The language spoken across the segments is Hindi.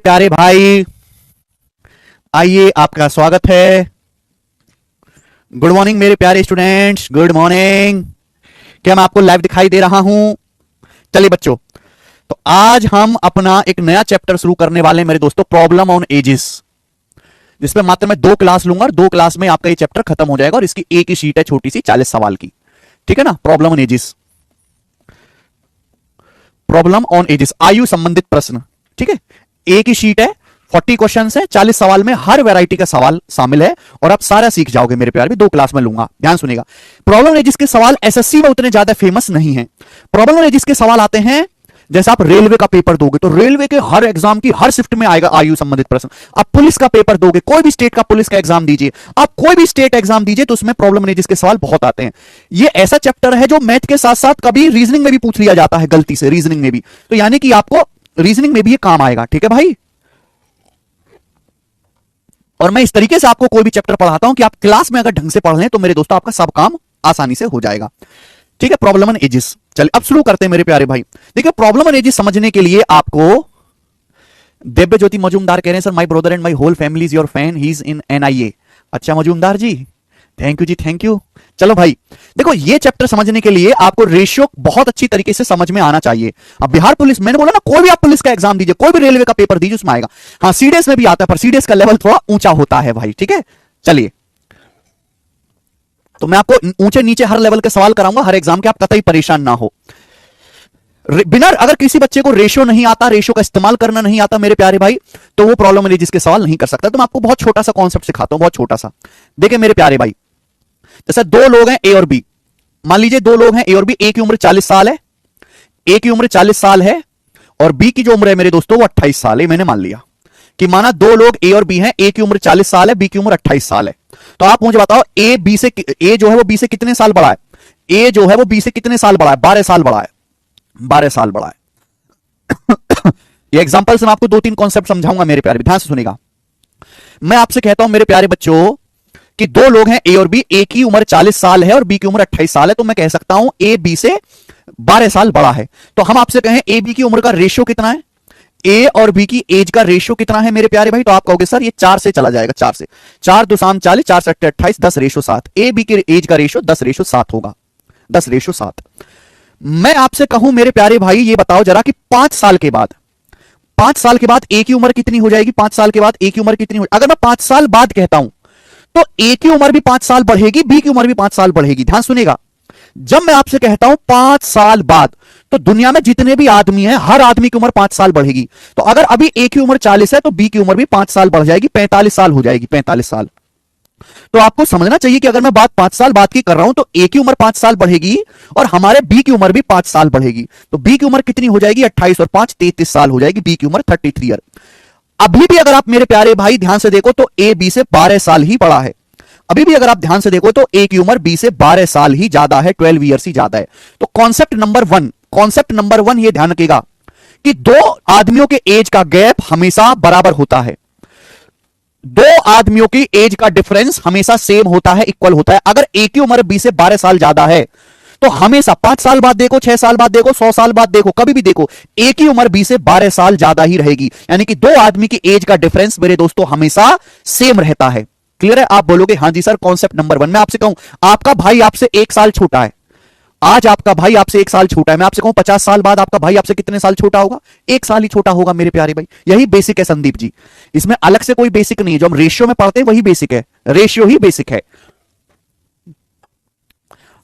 प्यारे भाई, आइए, आपका स्वागत है। गुड मॉर्निंग मेरे प्यारे स्टूडेंट्स, गुड मॉर्निंग। क्या मैं आपको लाइव दिखाई दे रहा हूं? चलिए बच्चों, तो आज हम अपना एक नया चैप्टर शुरू करने वाले हैं मेरे दोस्तों, प्रॉब्लम ऑन एजेस, जिसमें मात्र मैं 2 क्लास लूंगा और 2 क्लास में आपका ये चैप्टर खत्म हो जाएगा। और इसकी एक ही शीट है, छोटी सी 40 सवाल की, ठीक है ना। Problem on edges, problem on edges, आयु संबंधित प्रश्न, ठीक है। एक ही शीट है, 40 क्वेश्चन है, 40 सवाल में हर वैरायटी का सवाल शामिल है और आप सारा सीख जाओगे मेरे प्यार भी। 2 क्लास में लूंगा, ध्यान सुनिएगा। प्रॉब्लम एजेस के सवाल एसएससी में उतने ज्यादा फेमस नहीं है। प्रॉब्लम एजेस के सवाल आते हैं जैसे आप रेलवे का पेपर दोगे तो रेलवे के हर एग्जाम की हर शिफ्ट में आएगा आयु संबंधित प्रश्न। आप पुलिस का पेपर दोगे, कोई भी स्टेट का पुलिस का एग्जाम दीजिए, आप कोई भी स्टेट एग्जाम दीजिए तो उसमें प्रॉब्लम एजेस के सवाल बहुत आते हैं। ये ऐसा चैप्टर है जो मैथ के साथ साथ कभी रीजनिंग में भी पूछ लिया जाता है, गलती से रीजनिंग में भी, तो यानी कि आपको रीजनिंग में भी ये काम आएगा, ठीक है भाई। और मैं इस तरीके से आपको कोई भी चैप्टर पढ़ाता हूं कि आप क्लास में अगर ढंग से पढ़ लें तो मेरे दोस्तों आपका सब काम आसानी से हो जाएगा, ठीक है। प्रॉब्लम एंड एजेस, चलिए अब शुरू करते हैं मेरे प्यारे भाई। देखिए, प्रॉब्लम एंड एजेस समझने के लिए आपको, दिव्य ज्योति मजूमदार कह रहे हैं sir, my brother and my whole family is your fan, he is in NIA. अच्छा Majumdar ji, thank you ji, thank you. चलो भाई, देखो ये चैप्टर समझने के लिए आपको रेशियो बहुत अच्छी तरीके से समझ में आना चाहिए। अब बिहार पुलिस, मैंने बोला ना, कोई भी आप पुलिस का एग्जाम दीजिए, कोई भी रेलवे का पेपर दीजिए, उसमें आएगा। हाँ, सीडीएस में भी आता है, पर सीडीएस का लेवल थोड़ा ऊंचा होता है भाई, ठीक है। चलिए, तो मैं आपको ऊंचे नीचे हर लेवल के सवाल कराऊंगा हर एग्जाम के, आप कतई परेशान ना हो। बिना, अगर किसी बच्चे को रेशियो नहीं आता, रेशियो का इस्तेमाल करना नहीं आता मेरे प्यारे भाई, तो वो प्रॉब्लम एनालिसिस के सवाल नहीं कर सकता। तो मैं आपको बहुत छोटा सा कॉन्सेप्ट सिखाता हूं, बहुत छोटा सा। देखिए मेरे प्यारे भाई, जैसे 2 लोग हैं ए और बी, मान लीजिए 2 लोग हैं ए और बी, ए की उम्र 40 साल है, ए की उम्र 40 साल है और बी की जो उम्र है मेरे दोस्तों वो 28 साल है। मैंने मान लिया कि माना 2 लोग ए और बी हैं, ए की उम्र 40 साल है, बी की उम्र 28 साल है। तो आप मुझे बताओ, ए जो है वो बी से कितने साल बड़ा है? ए जो है वो बी से कितने साल बड़ा है? 12 साल बड़ा है, 12 साल बड़ा है। ये एग्जांपल से मैं आपको 2-3 कॉन्सेप्ट समझाऊंगा मेरे प्यारे, ध्यान से सुनिएगा। मैं आपसे कहता हूं मेरे प्यारे बच्चों कि 2 लोग हैं ए और बी, ए की उम्र 40 साल है और बी की उम्र 28 साल है, तो मैं कह सकता हूं ए बी से 12 साल बड़ा है। तो हम आपसे कहें ए बी की उम्र का रेशियो कितना है, ए और बी की एज का रेशियो कितना है मेरे प्यारे भाई? तो आप कहोगे सर ये 4 से चला जाएगा, 4 से, 4 2 शाम 40, 4 7 28, 10:7। ए बी की एज का रेशियो 10:7 होगा, 10:7। मैं आपसे कहूं मेरे प्यारे भाई, ये बताओ जरा कि 5 साल के बाद, 5 साल के बाद ए की उम्र कितनी हो जाएगी? 5 साल के बाद ए की उम्र कितनी हो? अगर मैं 5 साल बाद कहता हूं तो ए की उम्र भी 5 साल बढ़ेगी, बी की उम्र भी 5 साल बढ़ेगी। ध्यान सुनेगा, जब मैं आपसे कहता हूं 5 साल बाद, तो दुनिया में जितने भी आदमी हैं हर आदमी की उम्र 5 साल बढ़ेगी। तो अगर अभी ए की उम्र 40 है तो बी की उम्र भी 5 साल बढ़ जाएगी, 45 साल हो जाएगी, 45 साल। तो आपको समझना चाहिए कि अगर मैं बात 5 साल बाद की कर रहा हूं तो ए की उम्र 5 साल बढ़ेगी और हमारे बी की उम्र भी 5 साल बढ़ेगी। तो बी की उम्र कितनी हो जाएगी? 28 और 5 33 साल हो जाएगी, बी की उम्र 33 ईयर। अभी भी अगर आप मेरे प्यारे भाई ध्यान से देखो तो ए बी से 12 साल ही बड़ा है। अभी भी अगर आप ध्यान से देखो तो ए की उम्र बी से 12 साल ही ज्यादा है, 12 ईयर्स ही ज्यादा है। तो कॉन्सेप्ट नंबर 1 ये ध्यान रखिएगा कि 2 आदमियों के एज का गैप हमेशा बराबर होता है, 2 आदमियों की एज का डिफरेंस हमेशा सेम होता है, इक्वल होता है। अगर ए की उम्र बी से 12 साल ज्यादा है तो हमेशा 5 साल बाद देखो, 6 साल बाद देखो, 100 साल बाद देखो, कभी भी देखो, ए की उम्र बी से 12 साल ज्यादा ही रहेगी। यानी कि 2 आदमी की एज का डिफरेंस मेरे दोस्तों हमेशा सेम रहता है। क्लियर है? आप बोलोगे हाँ जी सर, कॉन्सेप्ट नंबर 1। मैं आपसे कहूं, आपका भाई आपसे 1 साल छोटा है, आज आपका भाई आपसे 1 साल छोटा है, मैं आपसे कहूं 50 साल बाद आपका भाई आपसे कितने साल छोटा होगा? 1 साल ही छोटा होगा मेरे प्यारे भाई। यही बेसिक है संदीप जी, इसमें अलग से कोई बेसिक नहीं है। जो हम रेशियो में पढ़ते हैं वही बेसिक है, रेशियो ही बेसिक है।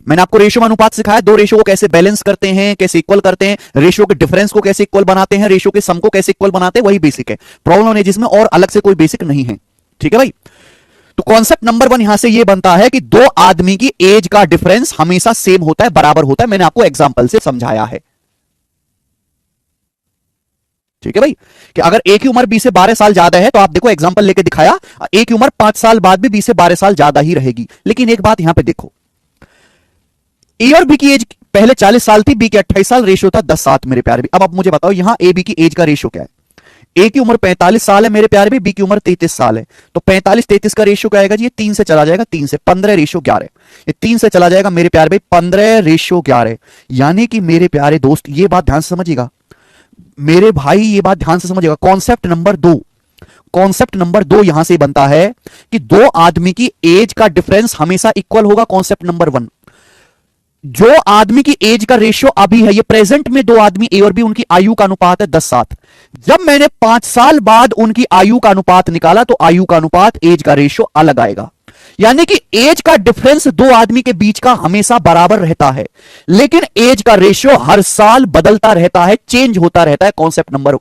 मैंने आपको रेशियो में अनुपात सिखाया, 2 रेशियो को कैसे बैलेंस करते हैं, कैसे इक्वल करते हैं, रेशियो के डिफरेंस को कैसे इक्वल बनाते हैं, रेशियो के सम को कैसे इक्वल बनाते हैं, वही बेसिक है। प्रॉब्लम है जिसमें और अलग से कोई बेसिक नहीं है, ठीक है भाई। तो कॉन्सेप्ट नंबर 1 यहां से यह बनता है कि 2 आदमी की एज का डिफरेंस हमेशा सेम होता है, बराबर होता है। मैंने आपको एग्जांपल से समझाया है, ठीक है भाई, कि अगर ए की उम्र बी से 12 साल ज्यादा है तो आप देखो एग्जांपल लेके दिखाया, ए की उम्र 5 साल बाद भी बी से 12 साल ज्यादा ही रहेगी। लेकिन एक बात यहां पे देखो, ए और बी की एज पहले 40 साल थी, बी के 28 साल, रेशियो था 10:7 मेरे प्यारे भी। अब आप मुझे बताओ यहां ए बी की एज का रेशियो क्या है? ए की उम्र 45 साल है मेरे प्यारे भी, बी की उम्र 33 साल है। तो 45-33 का रेशियो क्या आएगा जी? ये 3 से चला जाएगा, 3 से 15:11। ये 3 से चला जाएगा मेरे प्यारे भाई, 15:11। यानी कि मेरे प्यारे दोस्त, ये बात ध्यान से समझिएगा, मेरे भाई ये बात ध्यान से समझिएगा, कॉन्सेप्ट नंबर 2 यहां से बनता है कि दो आदमी की एज का डिफरेंस हमेशा इक्वल होगा। कॉन्सेप्ट नंबर 1, जो आदमी की एज का रेशियो अभी है, ये प्रेजेंट में दो आदमी ए और बी, उनकी आयु का अनुपात है 10:7। जब मैंने 5 साल बाद उनकी आयु का अनुपात निकाला तो आयु का अनुपात एज का रेशियो अलग आएगा। यानी कि एज का डिफरेंस दो आदमी के बीच का हमेशा बराबर रहता है, लेकिन एज का रेशियो हर साल बदलता रहता है, चेंज होता रहता है। कॉन्सेप्ट नंबर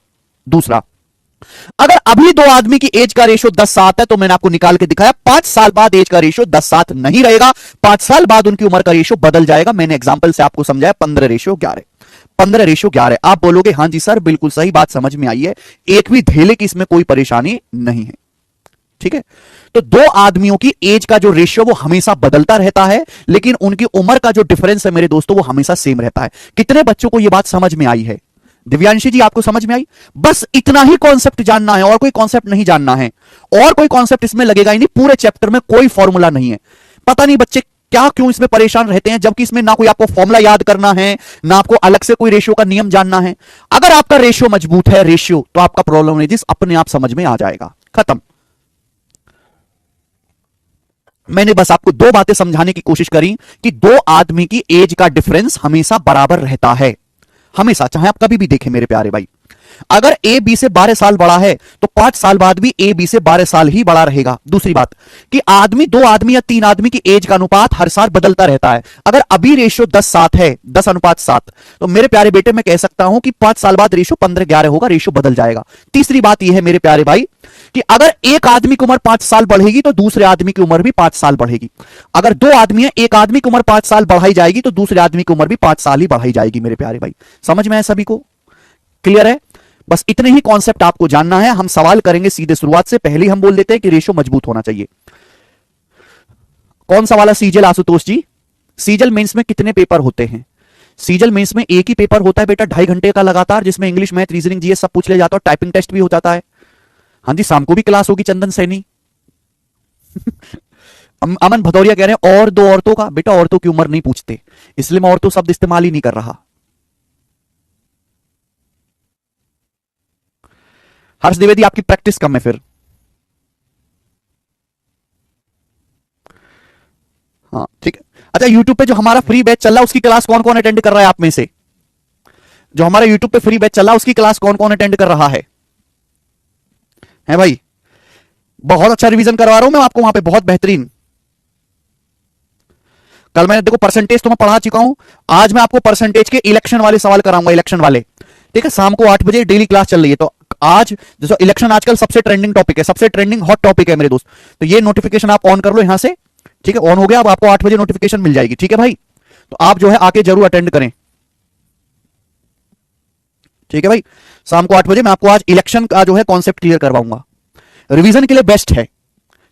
2, अगर अभी दो आदमी की एज का रेशियो 10:7 है तो मैंने आपको निकाल के दिखाया 5 साल बाद एज का रेशियो 10:7 नहीं रहेगा, 5 साल बाद उनकी उम्र का रेशियो बदल जाएगा। मैंने एग्जांपल से आपको समझाया 15:11, 15:11। आप बोलोगे हां जी सर बिल्कुल सही बात समझ में आई है, एक भी धेले की इसमें कोई परेशानी नहीं है, ठीक है। तो दो आदमियों की एज का जो रेशियो वो हमेशा बदलता रहता है, लेकिन उनकी उम्र का जो डिफरेंस है मेरे दोस्तों वो हमेशा सेम रहता है। कितने बच्चों को यह बात समझ में आई है? दिव्यांशी जी आपको समझ में आई? बस इतना ही कॉन्सेप्ट जानना है और कोई कॉन्सेप्ट नहीं जानना है, और कोई कॉन्सेप्ट इसमें लगेगा ही नहीं। पूरे चैप्टर में कोई फॉर्मूला नहीं है। पता नहीं बच्चे क्या क्यों इसमें परेशान रहते हैं, जबकि इसमें ना कोई आपको फॉर्मूला याद करना है, ना आपको अलग से कोई रेशियो का नियम जानना है। अगर आपका रेशियो मजबूत है, रेशियो, तो आपका प्रॉब्लम नहीं, जिस अपने आप समझ में आ जाएगा, खत्म। मैंने बस आपको दो बातें समझाने की कोशिश करी कि दो आदमी की एज का डिफरेंस हमेशा बराबर रहता है, हमेशा, चाहे आप कभी भी देखें मेरे प्यारे भाई। अगर ए बी से 12 साल बड़ा है तो 5 साल बाद भी ए बी से 12 साल ही बड़ा रहेगा। दूसरी बात कि दो आदमी या 3 आदमी की एज का अनुपात हर साल बदलता रहता है। अगर अभी रेशियो 10:7 है, 10:7, तो मेरे प्यारे बेटे मैं कह सकता हूं कि 5 साल बाद रेशियो 15:11 होगा, रेशियो बदल जाएगा। तीसरी बात यह है मेरे प्यारे भाई कि अगर एक आदमी की उम्र 5 साल बढ़ेगी तो दूसरे आदमी की उम्र भी 5 साल बढ़ेगी। अगर दो आदमी है, एक आदमी की उम्र 5 साल बढ़ाई जाएगी तो दूसरे आदमी की उम्र भी 5 साल ही बढ़ाई जाएगी। मेरे प्यारे भाई समझ में आया सभी को? क्लियर है? बस इतने ही कॉन्सेप्ट आपको जानना है। हम सवाल करेंगे सीधे, शुरुआत से पहले हम बोल देते हैं कि रेशियो मजबूत होना चाहिए। कौन सा वाला सीजल आशुतोष जी? सीजल मेंस में कितने पेपर होते हैं? सीजल मेंस में एक ही पेपर होता है बेटा, 2.5 घंटे का लगातार, जिसमें इंग्लिश, मैथ, रीजनिंग, जीएस सब पूछ ले जाता है, टाइपिंग टेस्ट भी हो जाता है। हाँ जी, शाम को भी क्लास होगी चंदन सैनी। अमन भदौरिया कह रहे हैं और दो औरतों का, बेटा औरतों की उम्र नहीं पूछते, इसलिए मैं औरतों शब्द इस्तेमाल ही नहीं कर रहा। हर्ष द्विवेदी आपकी प्रैक्टिस कम है फिर। हाँ ठीक है। अच्छा, यूट्यूब पे जो हमारा फ्री बैच चल रहा है उसकी क्लास कौन कौन अटेंड कर रहा है आप में से? जो हमारा यूट्यूब पे फ्री बैच चल रहा है उसकी क्लास कौन कौन अटेंड कर रहा है? हैं भाई? बहुत अच्छा रिवीजन करवा रहा हूं मैं आपको वहां पे, बहुत बेहतरीन। कल मैंने देखो परसेंटेज तो मैं पढ़ा चुका हूं, आज मैं आपको परसेंटेज के इलेक्शन वाले सवाल कराऊंगा, इलेक्शन वाले। ठीक है, शाम को 8 बजे डेली क्लास चल रही है। तो आज जैसे इलेक्शन आजकल सबसे ट्रेंडिंग टॉपिक है, सबसे ट्रेंडिंग हॉट टॉपिक है मेरे दोस्त, तो ये नोटिफिकेशन आप ऑन कर लो यहां से। ठीक है, ऑन हो गया, अब आपको 8 बजे नोटिफिकेशन मिल जाएगी। ठीक है भाई, तो आप जो है आके जरूर अटेंड करें। ठीक है भाई, शाम को 8 बजे मैं आपको आज इलेक्शन का जो है कॉन्सेप्ट क्लियर करवाऊंगा, रिवीजन के लिए बेस्ट है।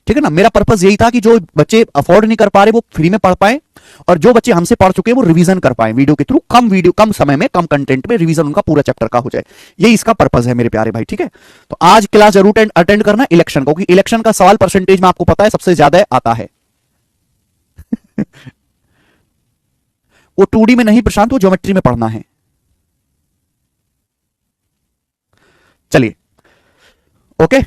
ठीक है ना, मेरा पर्पस यही था कि जो बच्चे अफोर्ड नहीं कर पा रहे वो फ्री में पढ़ पाए, और जो बच्चे हमसे पढ़ चुके हैं वो रिवीजन कर पाए वीडियो के थ्रू, कम समय में, कम कंटेंट में रिवीजन उनका पूरा चैप्टर का हो जाए। यही इसका पर्पस है मेरे प्यारे भाई। ठीक है, तो आज क्लास जरूर अटेंड करना इलेक्शन को, क्योंकि इलेक्शन का सवाल परसेंटेज में आपको पता है सबसे ज्यादा आता है। वो 2D में नहीं प्रशांत, वो ज्योमेट्री में पढ़ना है। चलिए ओके,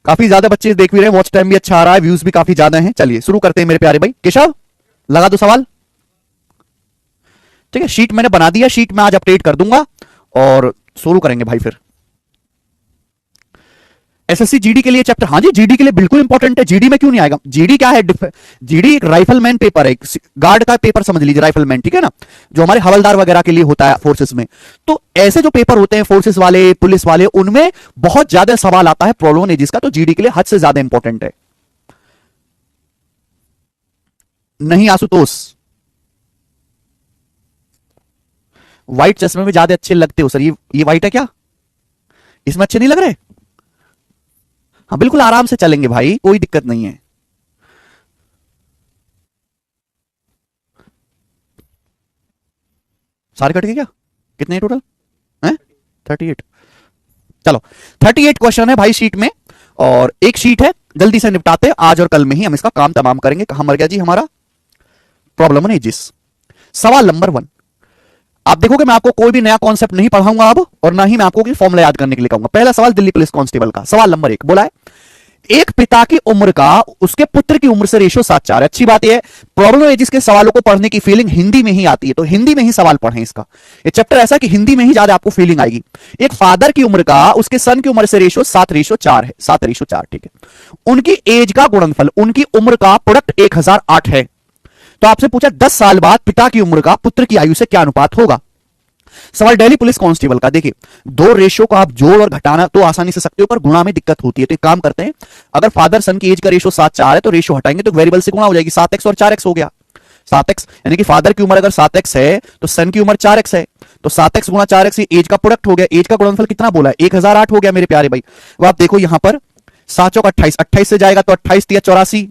काफी ज्यादा बच्चे देख भी रहे हैं, वॉच टाइम भी अच्छा आ रहा है, व्यूज भी काफी ज्यादा हैं। चलिए शुरू करते हैं मेरे प्यारे भाई। केशव लगा दो सवाल। ठीक है, शीट मैंने बना दिया, शीट में आज अपडेट कर दूंगा और शुरू करेंगे भाई फिर। एसएससी जीडी के लिए चैप्टर, हाँ जी जीडी के लिए बिल्कुल इंपॉर्टेंट है। जीडी में क्यों नहीं आएगा? जीडी क्या है? जीडी एक राइफलमैन पेपर है, गार्ड का पेपर समझ लीजिए, राइफलमैन। ठीक है ना, जो हमारे हवलदार वगैरह के लिए होता है फोर्सेस में। तो ऐसे जो पेपर होते हैं फोर्सेस वाले, पुलिस वाले, उनमें बहुत ज्यादा सवाल आता है प्रॉब्लम जिसका, तो जीडी के लिए हद से ज्यादा इंपॉर्टेंट है। नहीं आशुतोष, व्हाइट चश्मे में ज्यादा अच्छे लगते हो सर। ये व्हाइट है क्या? इसमें अच्छे नहीं लग रहे? हाँ बिल्कुल आराम से चलेंगे भाई, कोई दिक्कत नहीं है। सारे कट गए क्या? कितने टोटल हैं? 38। चलो 38 क्वेश्चन है भाई शीट में, और एक शीट है, जल्दी से निपटाते हैं, आज और कल में ही हम इसका काम तमाम करेंगे। कहां मर गया जी हमारा प्रॉब्लम एनालिसिस? सवाल नंबर 1, आप देखोगे मैं आपको कोई भी नया कॉन्सेप्ट नहीं पढ़ाऊंगा अब, और ना ही मैं आपको फॉर्मूला याद करने के लिए कहूंगा। पहला सवाल दिल्ली पुलिस कांस्टेबल का, सवाल नंबर 1 बोला है एक पिता की उम्र का उसके पुत्र की उम्र से रेशियो 7:4 है। अच्छी बात यह है प्रॉब्लम है जिसके सवालों को पढ़ने की फीलिंग हिंदी में ही आती है, तो हिंदी में ही सवाल पढ़ें इसका। ये चैप्टर ऐसा कि हिंदी में ही ज्यादा आपको फीलिंग आएगी। एक फादर की उम्र का उसके सन की उम्र से रेशियो 7:4 है, 7:4 ठीक है। उनकी एज का गुणनफल, उनकी उम्र का प्रोडक्ट 1008 है। तो आपसे पूछा 10 साल बाद पिता की उम्र का पुत्र की आयु से क्या अनुपात होगा। सवाल दिल्ली पुलिस कांस्टेबल का, देखिए दो रेशियो को आप जोड़ और घटाना तो आसानी से सकते हो, पर गुणा में दिक्कत होती है। तो एक काम करते हैं, अगर फादर सन की एज का रेशियो 7:4 है तो रेशियो हटाएंगे तो वेरिएबल से गुणा हो जाएगी, 7x और 4x हो गया। 7x यानी कि फादर की उम्र अगर 7x है तो सन की उम्र 4x है, तो 7x गुणा 4x एज का प्रोडक्ट हो गया। एज का गुणनफल कितना बोला है, 1008 हो गया मेरे प्यारे भाई। अब आप देखो यहां पर 7 चौक 28, 28 से जाएगा तो 28 3 84,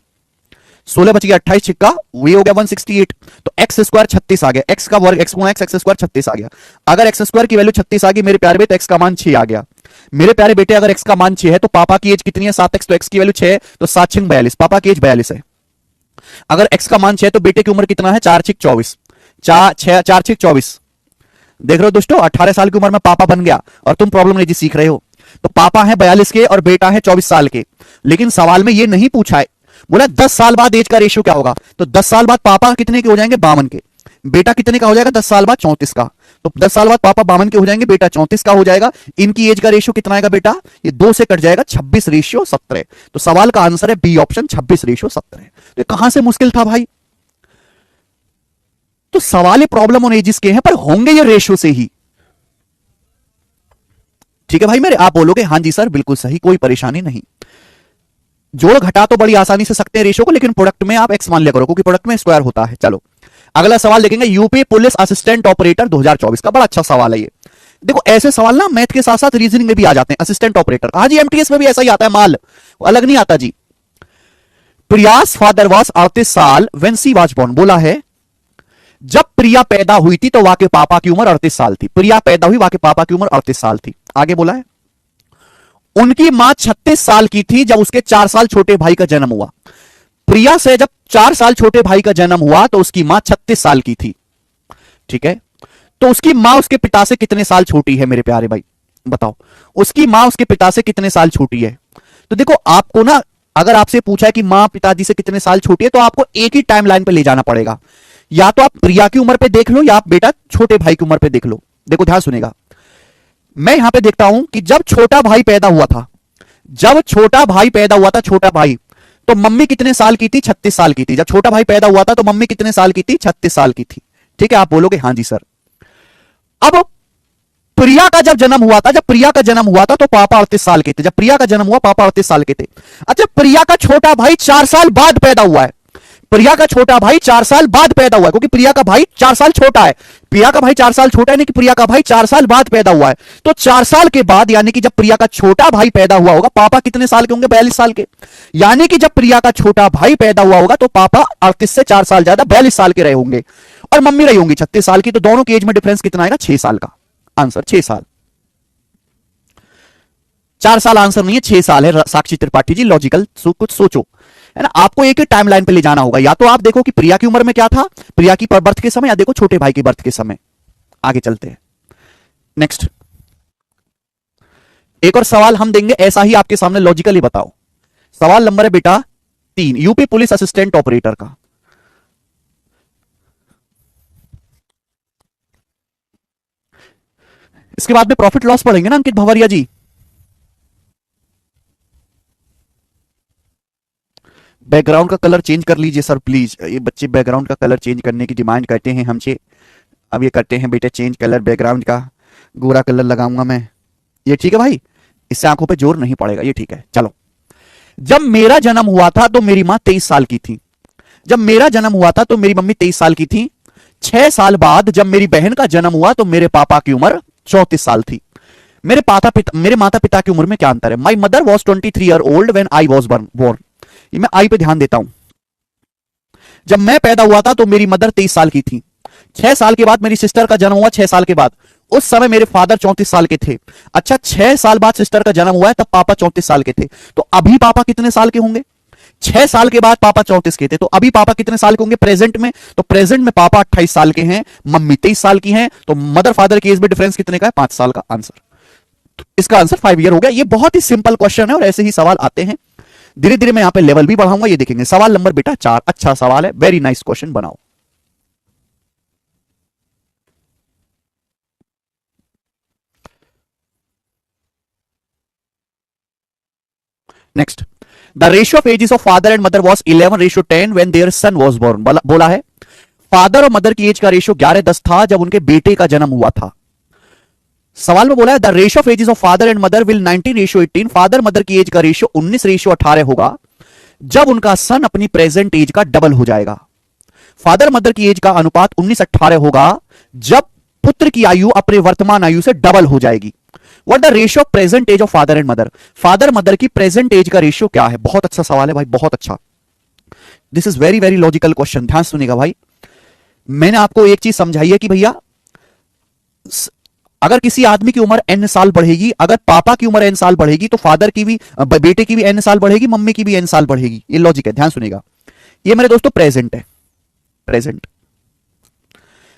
16 बच गया, 28 छिक्का वे हो गया 168। तो एक्स स्क्वायर 36 आ गया, एक्स का वर्ग एक्स गुणा एक्स स्क्वायर 36 आ गया। अगर एक्स स्क्वायर की वैल्यू 36 आ गई मेरे प्यारे बेटे, एक्स का मान 6 आ गया। मेरे प्यारे बेटे अगर एक्स का मान 6 है तो पापा की एज कितनी है, 7x, तो एक्स की वैल्यू 6 है तो 7 6 42, पापा की एज 42 है। अगर एक्स का मान 6 तो बेटे की उम्र कितना है, 4 6 24, 4 6 24। देख रहे हो दोस्तों, 18 साल की उम्र में पापा बन गया और तुम प्रॉब्लम नहीं सीख रहे हो। तो पापा है 42 के और बेटा है 24 साल के, लेकिन सवाल में ये नहीं पूछा है। बोला 10 साल बाद एज का रेशियो क्या होगा, तो 10 साल बाद पापा कितने के हो जाएंगे, 52 के। बेटा कितने का हो जाएगा 10 साल बाद, 34 का। तो 10 साल बाद पापा 52 के हो जाएंगे, बेटा 34 का हो जाएगा। इनकी एज का रेशियो कितना आएगा बेटा, ये 2 से कट जाएगा, 26:17। तो सवाल का आंसर है बी ऑप्शन, 26:17। तो कहां से मुश्किल था भाई। तो सवाल प्रॉब्लम ऑन एजिस के हैं पर होंगे ये रेशियो से ही। ठीक है भाई मेरे, आप बोलोगे हां जी सर बिल्कुल सही, कोई परेशानी नहीं। जोड़ घटा तो बड़ी आसानी से सकते हैं रेशियो को, लेकिन प्रोडक्ट में आप एक्स मान लिया करो क्योंकि प्रोडक्ट में स्क्वायर होता है। चलो अगला सवाल देखेंगे, यूपी पुलिस असिस्टेंट ऑपरेटर 2024 का। बड़ा अच्छा सवाल है ये। देखो ऐसे सवाल ना मैथ के साथ साथ रीजनिंग में भी आ जाते हैं। असिस्टेंट ऑपरेटर, हाँ जी एमटीएस में भी ऐसा ही आता है, माल अलग नहीं आता जी। प्रियास फादर वाज 38 साल व्हेन शी वाज बोर्न। बोला है जब प्रिया पैदा हुई थी तो वहां के पापा की उम्र 38 साल थी। प्रिया पैदा हुई, वहां के पापा की उम्र 38 साल थी। आगे बोला है उनकी मां 36 साल की थी जब उसके 4 साल छोटे भाई का जन्म हुआ। प्रिया से जब 4 साल छोटे भाई का जन्म हुआ तो उसकी मां 36 साल की थी। ठीक है, तो उसकी मां उसके पिता से कितने साल छोटी है मेरे प्यारे भाई, बताओ उसकी मां उसके पिता से कितने साल छोटी है। तो देखो आपको ना, अगर आपसे पूछा है कि मां पिताजी से कितने साल छोटी है तो आपको एक ही टाइमलाइन पे ले जाना पड़ेगा। या तो आप प्रिया की उम्र पे देख लो या आप बेटा छोटे भाई की उम्र पे देख लो। देखो ध्यान सुनेगा, मैं यहां पे देखता हूं कि जब छोटा भाई पैदा हुआ था, जब छोटा भाई पैदा हुआ था, छोटा भाई, तो मम्मी कितने साल की थी, 36 साल की थी। जब छोटा भाई पैदा हुआ था तो मम्मी कितने साल की थी, 36 साल की थी। ठीक है, आप बोलोगे हां जी सर। अब प्रिया का जब जन्म हुआ था, जब प्रिया का जन्म हुआ था तो पापा 38 साल के थे। जब प्रिया का जन्म हुआ पापा 38 साल के थे। अच्छा, प्रिया का छोटा भाई 4 साल बाद पैदा हुआ है। प्रिया का छोटा भाई 4 साल बाद पैदा हुआ है, क्योंकि प्रिया का भाई 4 साल छोटा है। प्रिया का भाई 4 साल छोटा है, नहीं कि प्रिया का भाई 4 साल बाद पैदा हुआ है। तो 4 साल के बाद यानी कि जब प्रिया का छोटा भाई पैदा हुआ होगा, पापा कितने साल के होंगे, 42 साल के। यानी कि जब प्रिया का छोटा भाई पैदा हुआ होगा तो पापा 38 से 4 साल ज्यादा 42 साल के रहे होंगे और मम्मी रही होंगी 36 साल की। तो दोनों के एज में डिफरेंस कितना आएगा, 6 साल का। आंसर 6 साल, 4 साल आंसर नहीं है, 6 साल है। साक्षी त्रिपाठी जी लॉजिकल कुछ सोचो, है ना। आपको एक ही टाइमलाइन पे ले जाना होगा। या तो आप देखो कि प्रिया की उम्र में क्या था, प्रिया की बर्थ के समय, या देखो छोटे भाई की बर्थ के समय। आगे चलते हैं, नेक्स्ट एक और सवाल हम देंगे, ऐसा ही आपके सामने लॉजिकली बताओ। सवाल नंबर है बेटा 3, यूपी पुलिस असिस्टेंट ऑपरेटर का। इसके बाद में प्रॉफिट लॉस पढ़ेंगे ना अंकित भवरिया जी। बैकग्राउंड का कलर चेंज कर लीजिए सर प्लीज। ये बच्चे बैकग्राउंड का कलर चेंज करने की डिमांड करते हैं हमसे। अब ये करते हैं बेटे चेंज कलर बैकग्राउंड का, गोरा कलर लगाऊंगा मैं। ये ठीक है भाई, इससे आंखों पे जोर नहीं पड़ेगा, ये ठीक है। चलो, जब मेरा जन्म हुआ था तो मेरी मां 23 साल की थी। जब मेरा जन्म हुआ था तो मेरी मम्मी 23 साल की थी। 6 साल बाद जब मेरी बहन का जन्म हुआ तो मेरे पापा की उम्र 34 साल थी। मेरे माता पिता की उम्र में क्या अंतर है। My mother was 23 year old when I was born. ये मैं आई पे ध्यान देता हूं। जब मैं पैदा हुआ था तो मेरी मदर 23 साल की थी। 6 साल के बाद मेरी सिस्टर का जन्म हुआ, 6 साल के बाद, उस समय मेरे फादर 34 साल के थे। अच्छा, 6 साल बाद सिस्टर का जन्म हुआ है तब पापा 34 साल के थे। तो अभी पापा कितने साल के होंगे, 6 साल के बाद पापा 34 के थे, तो अभी पापा कितने साल के होंगे प्रेजेंट में? तो प्रेजेंट में पापा 28 साल के हैं, मम्मी 23 साल की हैं, तो मदर फादर की एज में डिफरेंस कितने का है? 5 साल का। आंसर, तो इसका आंसर 5 ईयर हो गया। ये बहुत ही सिंपल क्वेश्चन है और ऐसे ही सवाल आते हैं। धीरे धीरे मैं यहां पे लेवल भी बढ़ाऊंगा, ये देखेंगे। सवाल नंबर बेटा 4, अच्छा सवाल है, वेरी नाइस क्वेश्चन बनाओ। Next, the ratio of ages of father and mother was 11:10 when their son was born. बोला है फादर और मदर की एज का रेशियो 11:10 था जब उनके बेटे का जन्म हुआ था। सवाल में बोला है the ratio of ages of father and mother will 19:18। Father mother की एज का रेशियो 19:18 होगा जब उनका सन अपनी प्रेजेंट एज का डबल हो जाएगा। फादर मदर की एज का अनुपात 19:18 होगा जब पुत्र की आयु अपने वर्तमान आयु से डबल हो जाएगी। What the ratio of present age of father and mother. Father mother की प्रेजेंट एज का रेशियो क्या है? बहुत अच्छा सवाल है भाई, बहुत अच्छा। This is very very logical question, ध्यान सुनिएगा भाई। मैंने आपको एक चीज समझाई है कि भैया अगर किसी आदमी की उम्र n साल बढ़ेगी, अगर पापा की उम्र n साल बढ़ेगी तो फादर की भी, बेटे की भी n साल बढ़ेगी, मम्मी की भी n साल बढ़ेगी। ये लॉजिक है, ध्यान सुनिएगा। ये मेरे दोस्तों प्रेजेंट है, प्रेजेंट।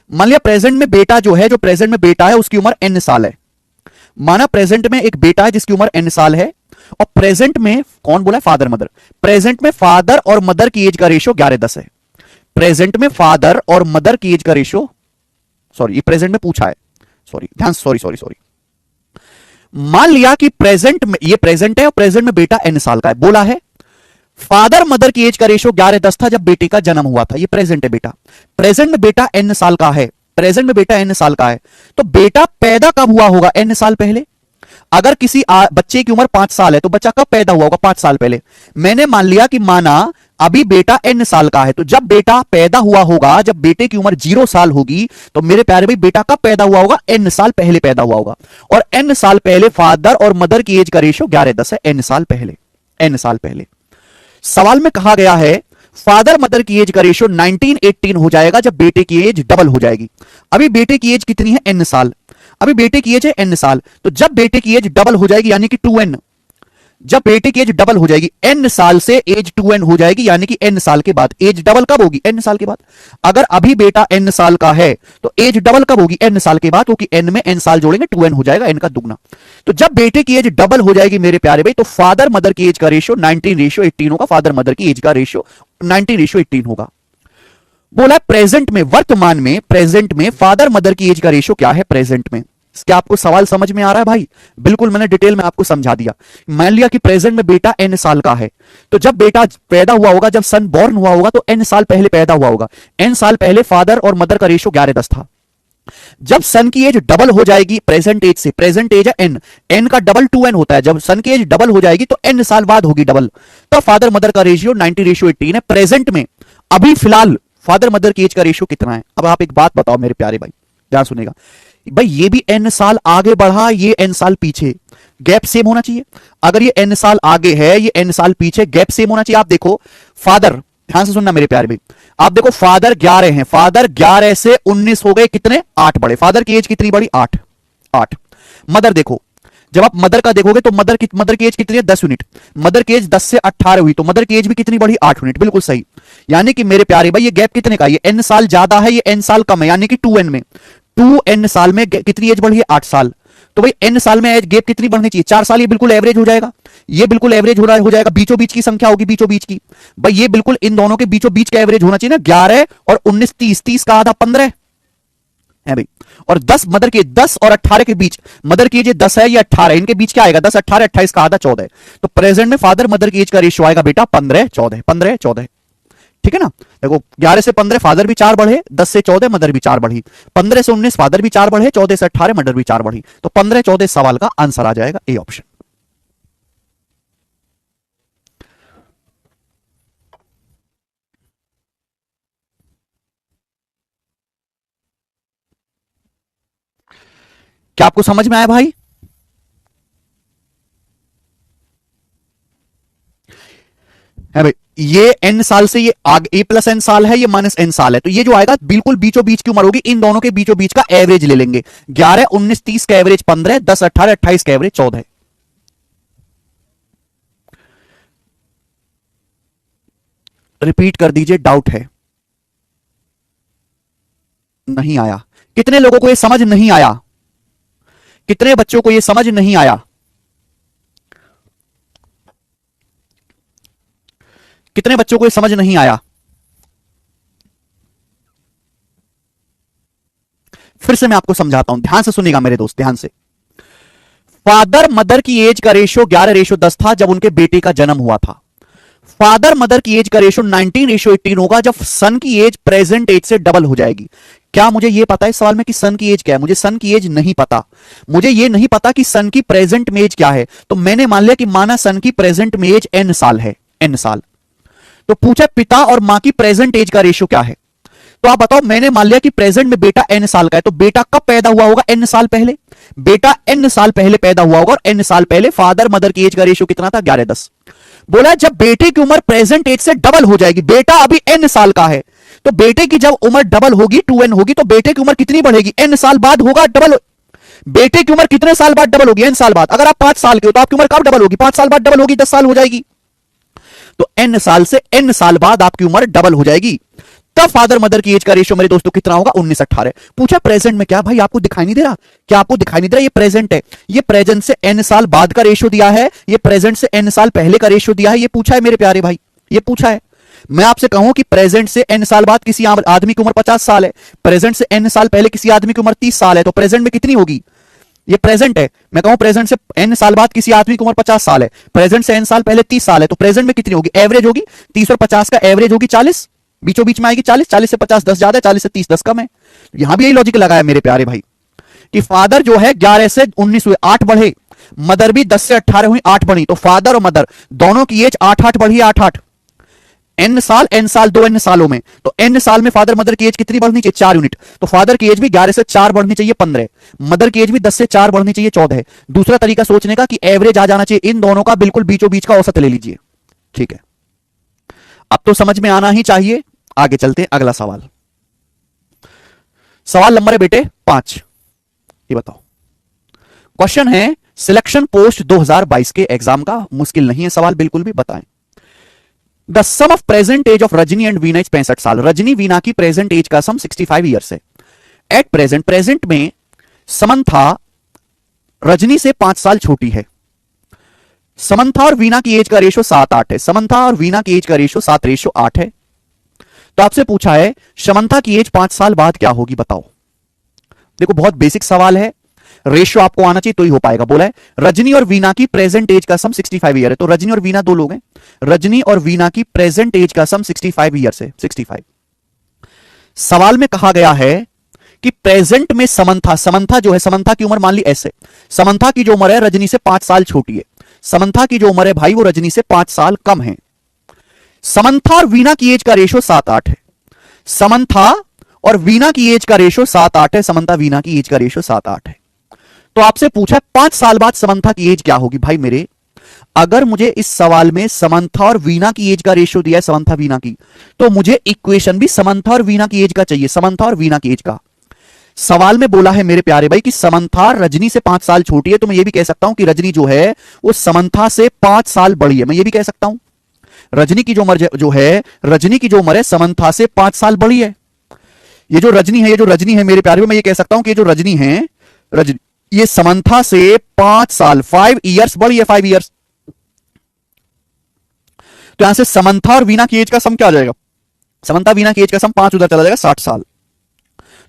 मान लिया प्रेजेंट में बेटा जो है, जो प्रेजेंट में बेटा है उसकी उम्र n साल है। माना प्रेजेंट में एक बेटा है जिसकी उम्र n साल है, और प्रेजेंट में कौन बोला? Father mother. प्रेजेंट में फादर और मदर की एज का रेशियो 11:10 है। प्रेजेंट में फादर और मदर की एज का रेशियो, सॉरी ये प्रेजेंट में पूछा है, सॉरी ध्यान, सॉरी सॉरी सॉरी। मान लिया कि प्रेजेंट में, ये प्रेजेंट है और प्रेजेंट में बेटा n साल का है। बोला है फादर मदर की एज का रेशियो 11:10 था जब बेटे का जन्म हुआ था। ये प्रेजेंट है बेटा, प्रेजेंट में बेटा n साल का है, प्रेजेंट में बेटा n साल का है, तो बेटा पैदा कब हुआ होगा? n साल पहले। अगर किसी बच्चे की उम्र 5 साल है तो बच्चा कब पैदा हुआ होगा? 5 साल पहले। मैंने मान लिया कि माना अभी बेटा n साल का है, तो जब बेटा पैदा हुआ होगा, जब बेटे की उम्र 0 साल होगी, तो मेरे प्यारे भाई बेटा कब पैदा हुआ होगा? n साल पहले पैदा हुआ होगा। और n साल पहले फादर और मदर की एज का रेशियो 11:10 है, n साल पहले, n साल पहले। सवाल में कहा गया है फादर मदर की एज का रेशियो 19:18 हो जाएगा जब बेटे की एज डबल हो जाएगी। अभी बेटे की एज कितनी है? n साल। अभी बेटे की एज है n साल, तो जब बेटे की एज डबल हो जाएगी यानी कि 2n, जब बेटे की एज डबल हो जाएगी, n साल से एज 2n हो जाएगी, यानी कि n साल के बाद। एज डबल कब होगी? n साल के बाद। अगर अभी बेटा n साल का है तो एज डबल कब होगी? n साल के बाद, क्योंकि n में n साल जोड़ेंगे 2n हो जाएगा, n का दुगना। तो जब बेटे की एज डबल हो जाएगी मेरे प्यारे भाई, तो फादर मदर की एज का रेशियो 19:18 होगा, फादर मदर की एज का रेशियो 19:18 होगा। बोला प्रेजेंट में, वर्तमान में, प्रेजेंट में फादर मदर की एज का रेशियो क्या है प्रेजेंट में? क्या आपको सवाल समझ में आ रहा है भाई? बिल्कुल, मैंने डिटेल में आपको समझा दिया। मान लिया कि प्रेजेंट में बेटा n साल का है, तो जब बेटा पैदा हुआ होगा, जब सन बॉर्न हुआ होगा, तो n साल पहले पैदा हुआ होगा। n साल पहले फादर और मदर का रेशियो 11:10 था। जब सन की एज डबल हो जाएगी प्रेजेंट एज से, प्रेजेंट एज है n, n का डबल 2n होता है, जब सन की एज डबल हो जाएगी तो n साल बाद होगी डबल, तो फादर मदर का रेशियो 19:18 है प्रेजेंट में। अभी फिलहाल फादर मदर की एज का रेशियो कितना है? अब आप एक बात बताओ मेरे प्यारे भाई, ध्यान सुनेगा भाई। ये भी n साल आगे बढ़ा, ये n साल पीछे, गैप सेम होना चाहिए। अगर ये n साल आगे है, ये n साल पीछे, गैप सेम होना चाहिए। आप देखो फादर, ध्यान से सुनना मेरे प्यारे भाई, आप देखो फादर 11 हैं, फादर 11 से 19 हो गए, कितने? 8 बढ़े। फादर की एज कितनी बढ़ी? 8। 8। मदर देखो, जब आप मदर का देखोगे तो मदर की एज कितनी है? 10 यूनिट। मदर की एज 10 से 18 हुई, तो मदर की एज भी कितनी बढ़ी? 8 यूनिट। बिल्कुल सही। यानी कि मेरे प्यारे भाई ये गैप कितने का? ये n साल ज्यादा है, ये n साल कम है, यानी कि 2n में, 2n साल में कितनी एज बढ़ी है? 8 साल। तो भाई n साल में एज गैप कितनी बढ़नी चाहिए? 4 साल। ये बिल्कुल एवरेज हो जाएगा, ये बिल्कुल एवरेज हो जाएगा, बीचों बीच की संख्या होगी, बीचों बीच की। भाई ये बिल्कुल इन दोनों के बीचों बीच का एवरेज होना चाहिए ना। 11 और 19 30, 30 का आधा 15 है भाई। और 10 मदर के 10 और 18 के बीच, मदर की एज 10 है, ये 18, इनके बीच क्या आएगा? 10 18 28 का आधा 14। तो प्रेजेंट में फादर मदर की एज का रेशियो आएगा बेटा 15 14, 15 14। ठीक है ना? देखो 11 से 15 फादर भी 4 बढ़े, 10 से 14 मदर भी 4 बढ़ी, 15 से 19 फादर भी 4 बढ़े, 14 से 18 मदर भी 4 बढ़ी, तो 15 14 सवाल का आंसर आ जाएगा ए ऑप्शन। क्या आपको समझ में आया भाई? है भाई, ये n साल से ये आगे, a प्लस n साल है, ये माइनस n साल है, तो ये जो आएगा बिल्कुल बीचों बीच की उम्र होगी, इन दोनों के बीचों बीच का एवरेज ले लेंगे। 11 19 30 का एवरेज 15, 10 18 28 का एवरेज 14। रिपीट कर दीजिए, डाउट है? नहीं आया? कितने लोगों को यह समझ नहीं आया? कितने बच्चों को यह समझ नहीं आया? कितने बच्चों को यह समझ नहीं आया? फिर से मैं आपको समझाता हूं, ध्यान से सुनिएगा मेरे दोस्त, ध्यान से। फादर मदर की एज का रेशियो 11:10 था जब उनके बेटे का जन्म हुआ था। फादर मदर की एज का रेशियो 19:18 होगा जब सन की एज प्रेजेंट एज से डबल हो जाएगी। क्या मुझे यह पता है इस सवाल में कि सन की एज क्या है? मुझे सन की एज नहीं पता। मुझे यह नहीं पता कि सन की प्रेजेंट में एज क्या है, तो मैंने मान लिया कि माना सन की प्रेजेंट में एज n साल है, n साल। तो पूछा पिता और मां की प्रेजेंट एज का रेशियो क्या है? तो आप बताओ, मैंने मान लिया कि प्रेजेंट में बेटा n साल का है, तो बेटा कब पैदा हुआ होगा? n साल पहले। बेटा n साल पहले पैदा हुआ होगा, और n साल पहले फादर मदर की एज का रेशियो कितना था? 11:10। बोला जब बेटे की उम्र प्रेजेंट एज से डबल हो जाएगी, बेटा अभी n साल का है, तो बेटे की जब उम्र डबल होगी, 2n होगी, तो बेटे की उम्र कितनी बढ़ेगी? n साल बाद होगा डबल। बेटे की उम्र कितने साल बाद डबल होगी? n साल बाद। अगर आप 5 साल के हो तो आपकी उम्र कब डबल होगी? 5 साल बाद डबल होगी, 10 साल हो जाएगी। तो n साल से n साल बाद आपकी उम्र डबल हो जाएगी। तब फादर मदर की एज का रेशियो मेरे दोस्तों कितना होगा? 19:18। पूछा प्रेजेंट में क्या? भाई आपको दिखाई नहीं दे रहा? क्या आपको दिखाई नहीं दे रहा? ये प्रेजेंट है, ये प्रेजेंट से n साल बाद का रेशियो दिया है, ये प्रेजेंट से n साल पहले का रेशियो दिया है। ये पूछा है मेरे प्यारे भाई, ये पूछा है। मैं आपसे कहूं कि प्रेजेंट से n साल बाद किसी आदमी की उम्र 50 साल है, प्रेजेंट से n साल पहले किसी आदमी की उम्र 30 साल है, तो प्रेजेंट में कितनी होगी? ये प्रेजेंट है। मैं कहूं प्रेजेंट से n साल बाद किसी आदमी की उम्र 50 साल है, प्रेजेंट से n साल पहले 30 साल है, तो प्रेजेंट में कितनी होगी? एवरेज होगी। 30 और 50 का एवरेज होगी 40, बीचों बीच में आएगी 40। 40 से 50 10 ज्यादा है, 40 से 30 10 कम है। यहां भी यही लॉजिक लगाया मेरे प्यारे भाई कि फादर जो है 11 से 19 हुए, 8 बढ़े, मदर भी 10 से 18 हुई, 8 बढ़ी, तो फादर और मदर दोनों की एज 8-8 बढ़ी, 8-8। n साल 2 n सालों में, तो n साल में फादर मदर की एज कितनी बढ़नी चाहिए? 4 यूनिट। तो फादर की एज भी 11 से 4 बढ़नी चाहिए, 15। मदर की एज भी 10 से 4 बढ़नी चाहिए, 14। दूसरा तरीका सोचने का कि एवरेज आ जाना चाहिए इन दोनों का, बिल्कुल बीचों बीच का औसत ले लीजिए। ठीक है, अब तो समझ में आना ही चाहिए। आगे चलते हैं, अगला सवाल। सवाल नंबर है बेटे 5। ये बताओ, क्वेश्चन है सिलेक्शन पोस्ट 2022 के एग्जाम का, मुश्किल नहीं है सवाल बिल्कुल भी। बताएं the sum of present age of Rajni and Veena is 65 साल। रजनी वीना की प्रेजेंट एज का सम 65 ईयर्स है। एट प्रेजेंट, प्रेजेंट में समंथा रजनी से 5 साल छोटी है। समंथा और वीना की एज का रेशो 7-8 है। समंथा और वीना की एज का रेशो 7:8 है। तो आपसे पूछा है समंथा की एज 5 साल बाद क्या होगी, बताओ। देखो बहुत बेसिक सवाल है, रेशियो आपको आना चाहिए तो ही हो पाएगा। बोला है रजनी और वीना की प्रेजेंट एज का सम 65 ईयर है, तो रजनी और वीना 2 लोग हैं। रजनी और वीना की प्रेजेंट एज का सम 65 ईयर है, 65। सवाल में कहा गया है कि प्रेजेंट में समंथा, समंथा जो है, समंथा की उम्र मान ली ऐसे, समंथा की जो उम्र है रजनी से 5 साल छोटी है। समंथा की जो उम्र है भाई वो रजनी से 5 साल कम है। समंथा और वीना की एज का रेशियो 7-8 है। समंथा और वीना की एज का रेशियो 7-8 है। समंथा वीना की एज का रेशियो 7-8 है। तो आपसे पूछा 5 साल बाद समंथा की एज क्या होगी। भाई मेरे, अगर मुझे इस सवाल में समंथा और वीना की एज का रेशियो दिया है, समंथा वीना की, तो मुझे इक्वेशन भी समंथा और वीना की एज का चाहिए, समंथा और वीना की एज का। सवाल में बोला है मेरे प्यारे भाई कि समंथा रजनी से 5 साल छोटी है, तो मैं ये भी कह सकता हूं कि रजनी जो है वो समंथा से 5 साल बड़ी है। मैं ये भी कह सकता हूं रजनी की जो उम्र जो है, रजनी की जो उम्र है समंथा से 5 साल बड़ी है। ये जो रजनी है, ये जो रजनी है मेरे प्यारे भाई, मैं ये कह सकता हूं कि ये जो रजनी है, रजनी ये समंथा से 5 साल, 5 ईयर्स बड़ी है, 5 ईयर्स। तो यहां से समंथा और वीना की एज का सम क्या आ जाएगा? समंथा वीना की एज का सम 5 उधर चला जाएगा, 60 साल।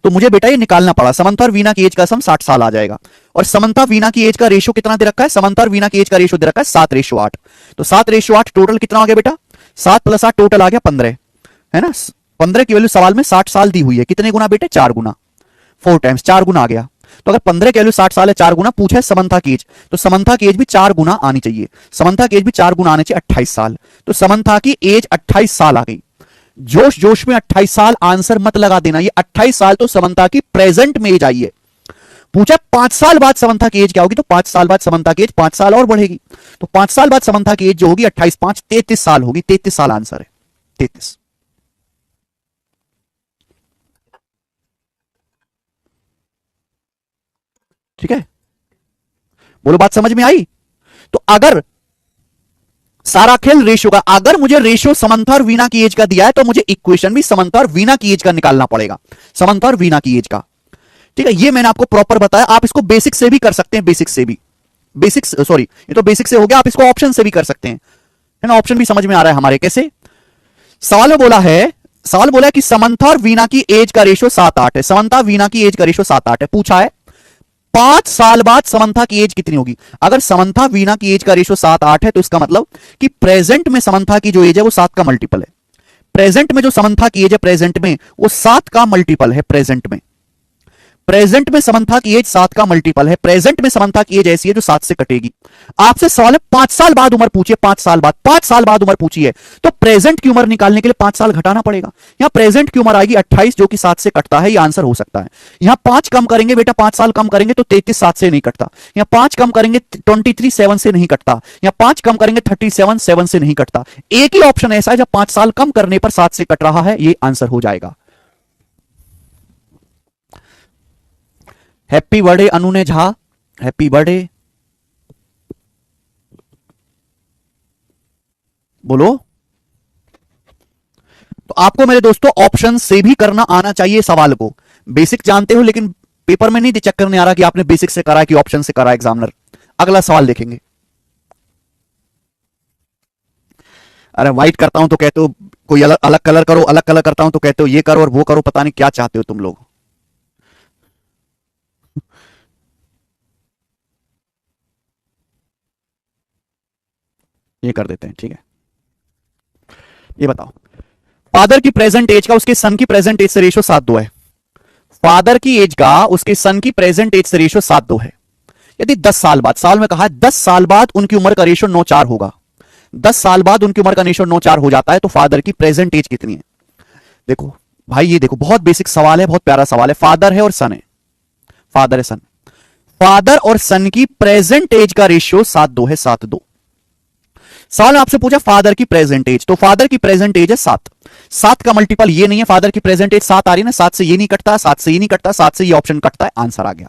तो मुझे बेटा ये निकालना पड़ा, समंथा और वीना की एज का सम 60 साल आ जाएगा। और समंथा वीना की एज का रेशियो कितना दे रखा है? समंथा और वीना की एज का रेशियो दे रखा है 7:8। तो 7:8 टोटल कितना आ गया बेटा? 7 + 8 टोटल आ गया 15, है ना। 15 की वैल्यू सवाल में 60 साल दी हुई है, कितने गुना बेटे? 4 गुना, 4 टाइम्स, 4 गुना आ गया। तो अगर 15 की वैल्यू 60 साल है, 4 गुना पूछा है समंथा की एज, तो समंथा की एज भी 4 गुना आनी चाहिए। समंथा की एज भी 4 गुना आनी चाहिए, 28 साल। तो समंथा की एज 28 साल आ गई। जोश जोश में 28 साल आंसर मत लगा देना, ये 28 साल तो समंथा की प्रेजेंट में एज आई है। पूछा 5 साल बाद समंथा की एज क्या होगी, तो 5 साल बाद समंथा की एज 5 साल और बढ़ेगी। तो 5 साल बाद समंथा की एज जो होगी 28 5 33 साल होगी। 33 साल आंसर है, 33। ठीक है, बोलो बात समझ में आई? तो अगर सारा खेल रेशियो का। अगर मुझे रेशियो समंथा और वीना की एज का दिया है तो मुझे इक्वेशन भी समंथा और वीना की एज का निकालना पड़ेगा, समंथा और वीना की एज का। ठीक है, ये मैंने आपको प्रॉपर बताया। आप इसको बेसिक से भी कर सकते हैं, बेसिक से भी, बेसिक्स सॉरी ये तो बेसिक से हो गया, आप इसको ऑप्शन से भी कर सकते हैं, है ना। ऑप्शन भी समझ में आ रहा है हमारे। कैसे सवाल में बोला है, सवाल बोला है कि समंथा और वीना की एज का रेशियो 7-8 है। समंथा वीना की एज का रेशियो 7-8 है। पूछा है 5 साल बाद समंथा की एज कितनी होगी। अगर समंथा वीना की एज का रेशियो 7-8 है तो इसका मतलब कि प्रेजेंट में समंथा की जो एज है वो 7 का मल्टीपल है। प्रेजेंट में जो समंथा की एज है प्रेजेंट में वो 7 का मल्टीपल है। प्रेजेंट में समंथा की एज 7 का मल्टीपल है। प्रेजेंट में समंथा की एज ऐसी है जो 7 से कटेगी। आपसे सवाल है 5 साल बाद उम्र पूछिए, 5 साल बाद, 5 साल बाद उम्र पूछिए तो प्रेजेंट की उम्र निकालने के लिए 5 साल घटाना पड़ेगा। यहां प्रेजेंट की उम्र आएगी 28 जो कि 7 से कटता है, यह आंसर हो सकता है। यहां 5 कम करेंगे बेटा, 5 साल कम करेंगे तो 33 7 से नहीं कटता। यहां 5 कम करेंगे 23 7 से नहीं कटता। यहां 5 कम करेंगे 37 7 से नहीं कटता। एक ही ऑप्शन ऐसा है जब 5 साल कम करने पर 7 से कट रहा है, यह आंसर हो जाएगा। हैप्पी बर्थडे अनुने झा, हैप्पी बर्थडे। बोलो। तो आपको मेरे दोस्तों ऑप्शन से भी करना आना चाहिए सवाल को। बेसिक जानते हो लेकिन पेपर में नहीं चेक करने आ रहा कि आपने बेसिक से करा कि ऑप्शन से करा एग्जामिनर। अगला सवाल देखेंगे। अरे व्हाइट करता हूं तो कहते हो कोई अलग अलग कलर करो, अलग कलर करता हूं तो कहते हो ये करो और वो करो, पता नहीं क्या चाहते हो तुम लोग। ये कर देते हैं, ठीक है। ये बताओ, फादर की प्रेजेंट एज का उसके सन की प्रेजेंट एज से रेशियो 7:2 है। फादर की एज का उसके सन की प्रेजेंट एज से रेशियो 7:2 है। यदि 10 साल बाद, साल में कहा है 10 साल बाद उनकी उम्र का रेशियो 9:4 होगा। 10 साल बाद उनकी उम्र का रेशियो 9:4 हो जाता है तो फादर की प्रेजेंट एज कितनी है। देखो भाई, ये देखो बहुत बेसिक सवाल है, बहुत प्यारा सवाल है। फादर है और सन है, फादर है सन, फादर और सन की प्रेजेंट एज का रेशियो 7:2 है, 7:2। सवाल आपसे पूछा फादर की प्रेजेंट एज, तो फादर की प्रेजेंट एज है 7। 7 का मल्टीपल ये नहीं है, फादर की प्रेजेंट एज 7 आ रही है ना, 7 से ये नहीं कटता, 7 से ये नहीं कटता, 7 से ये ऑप्शन कटता है, आंसर आ गया।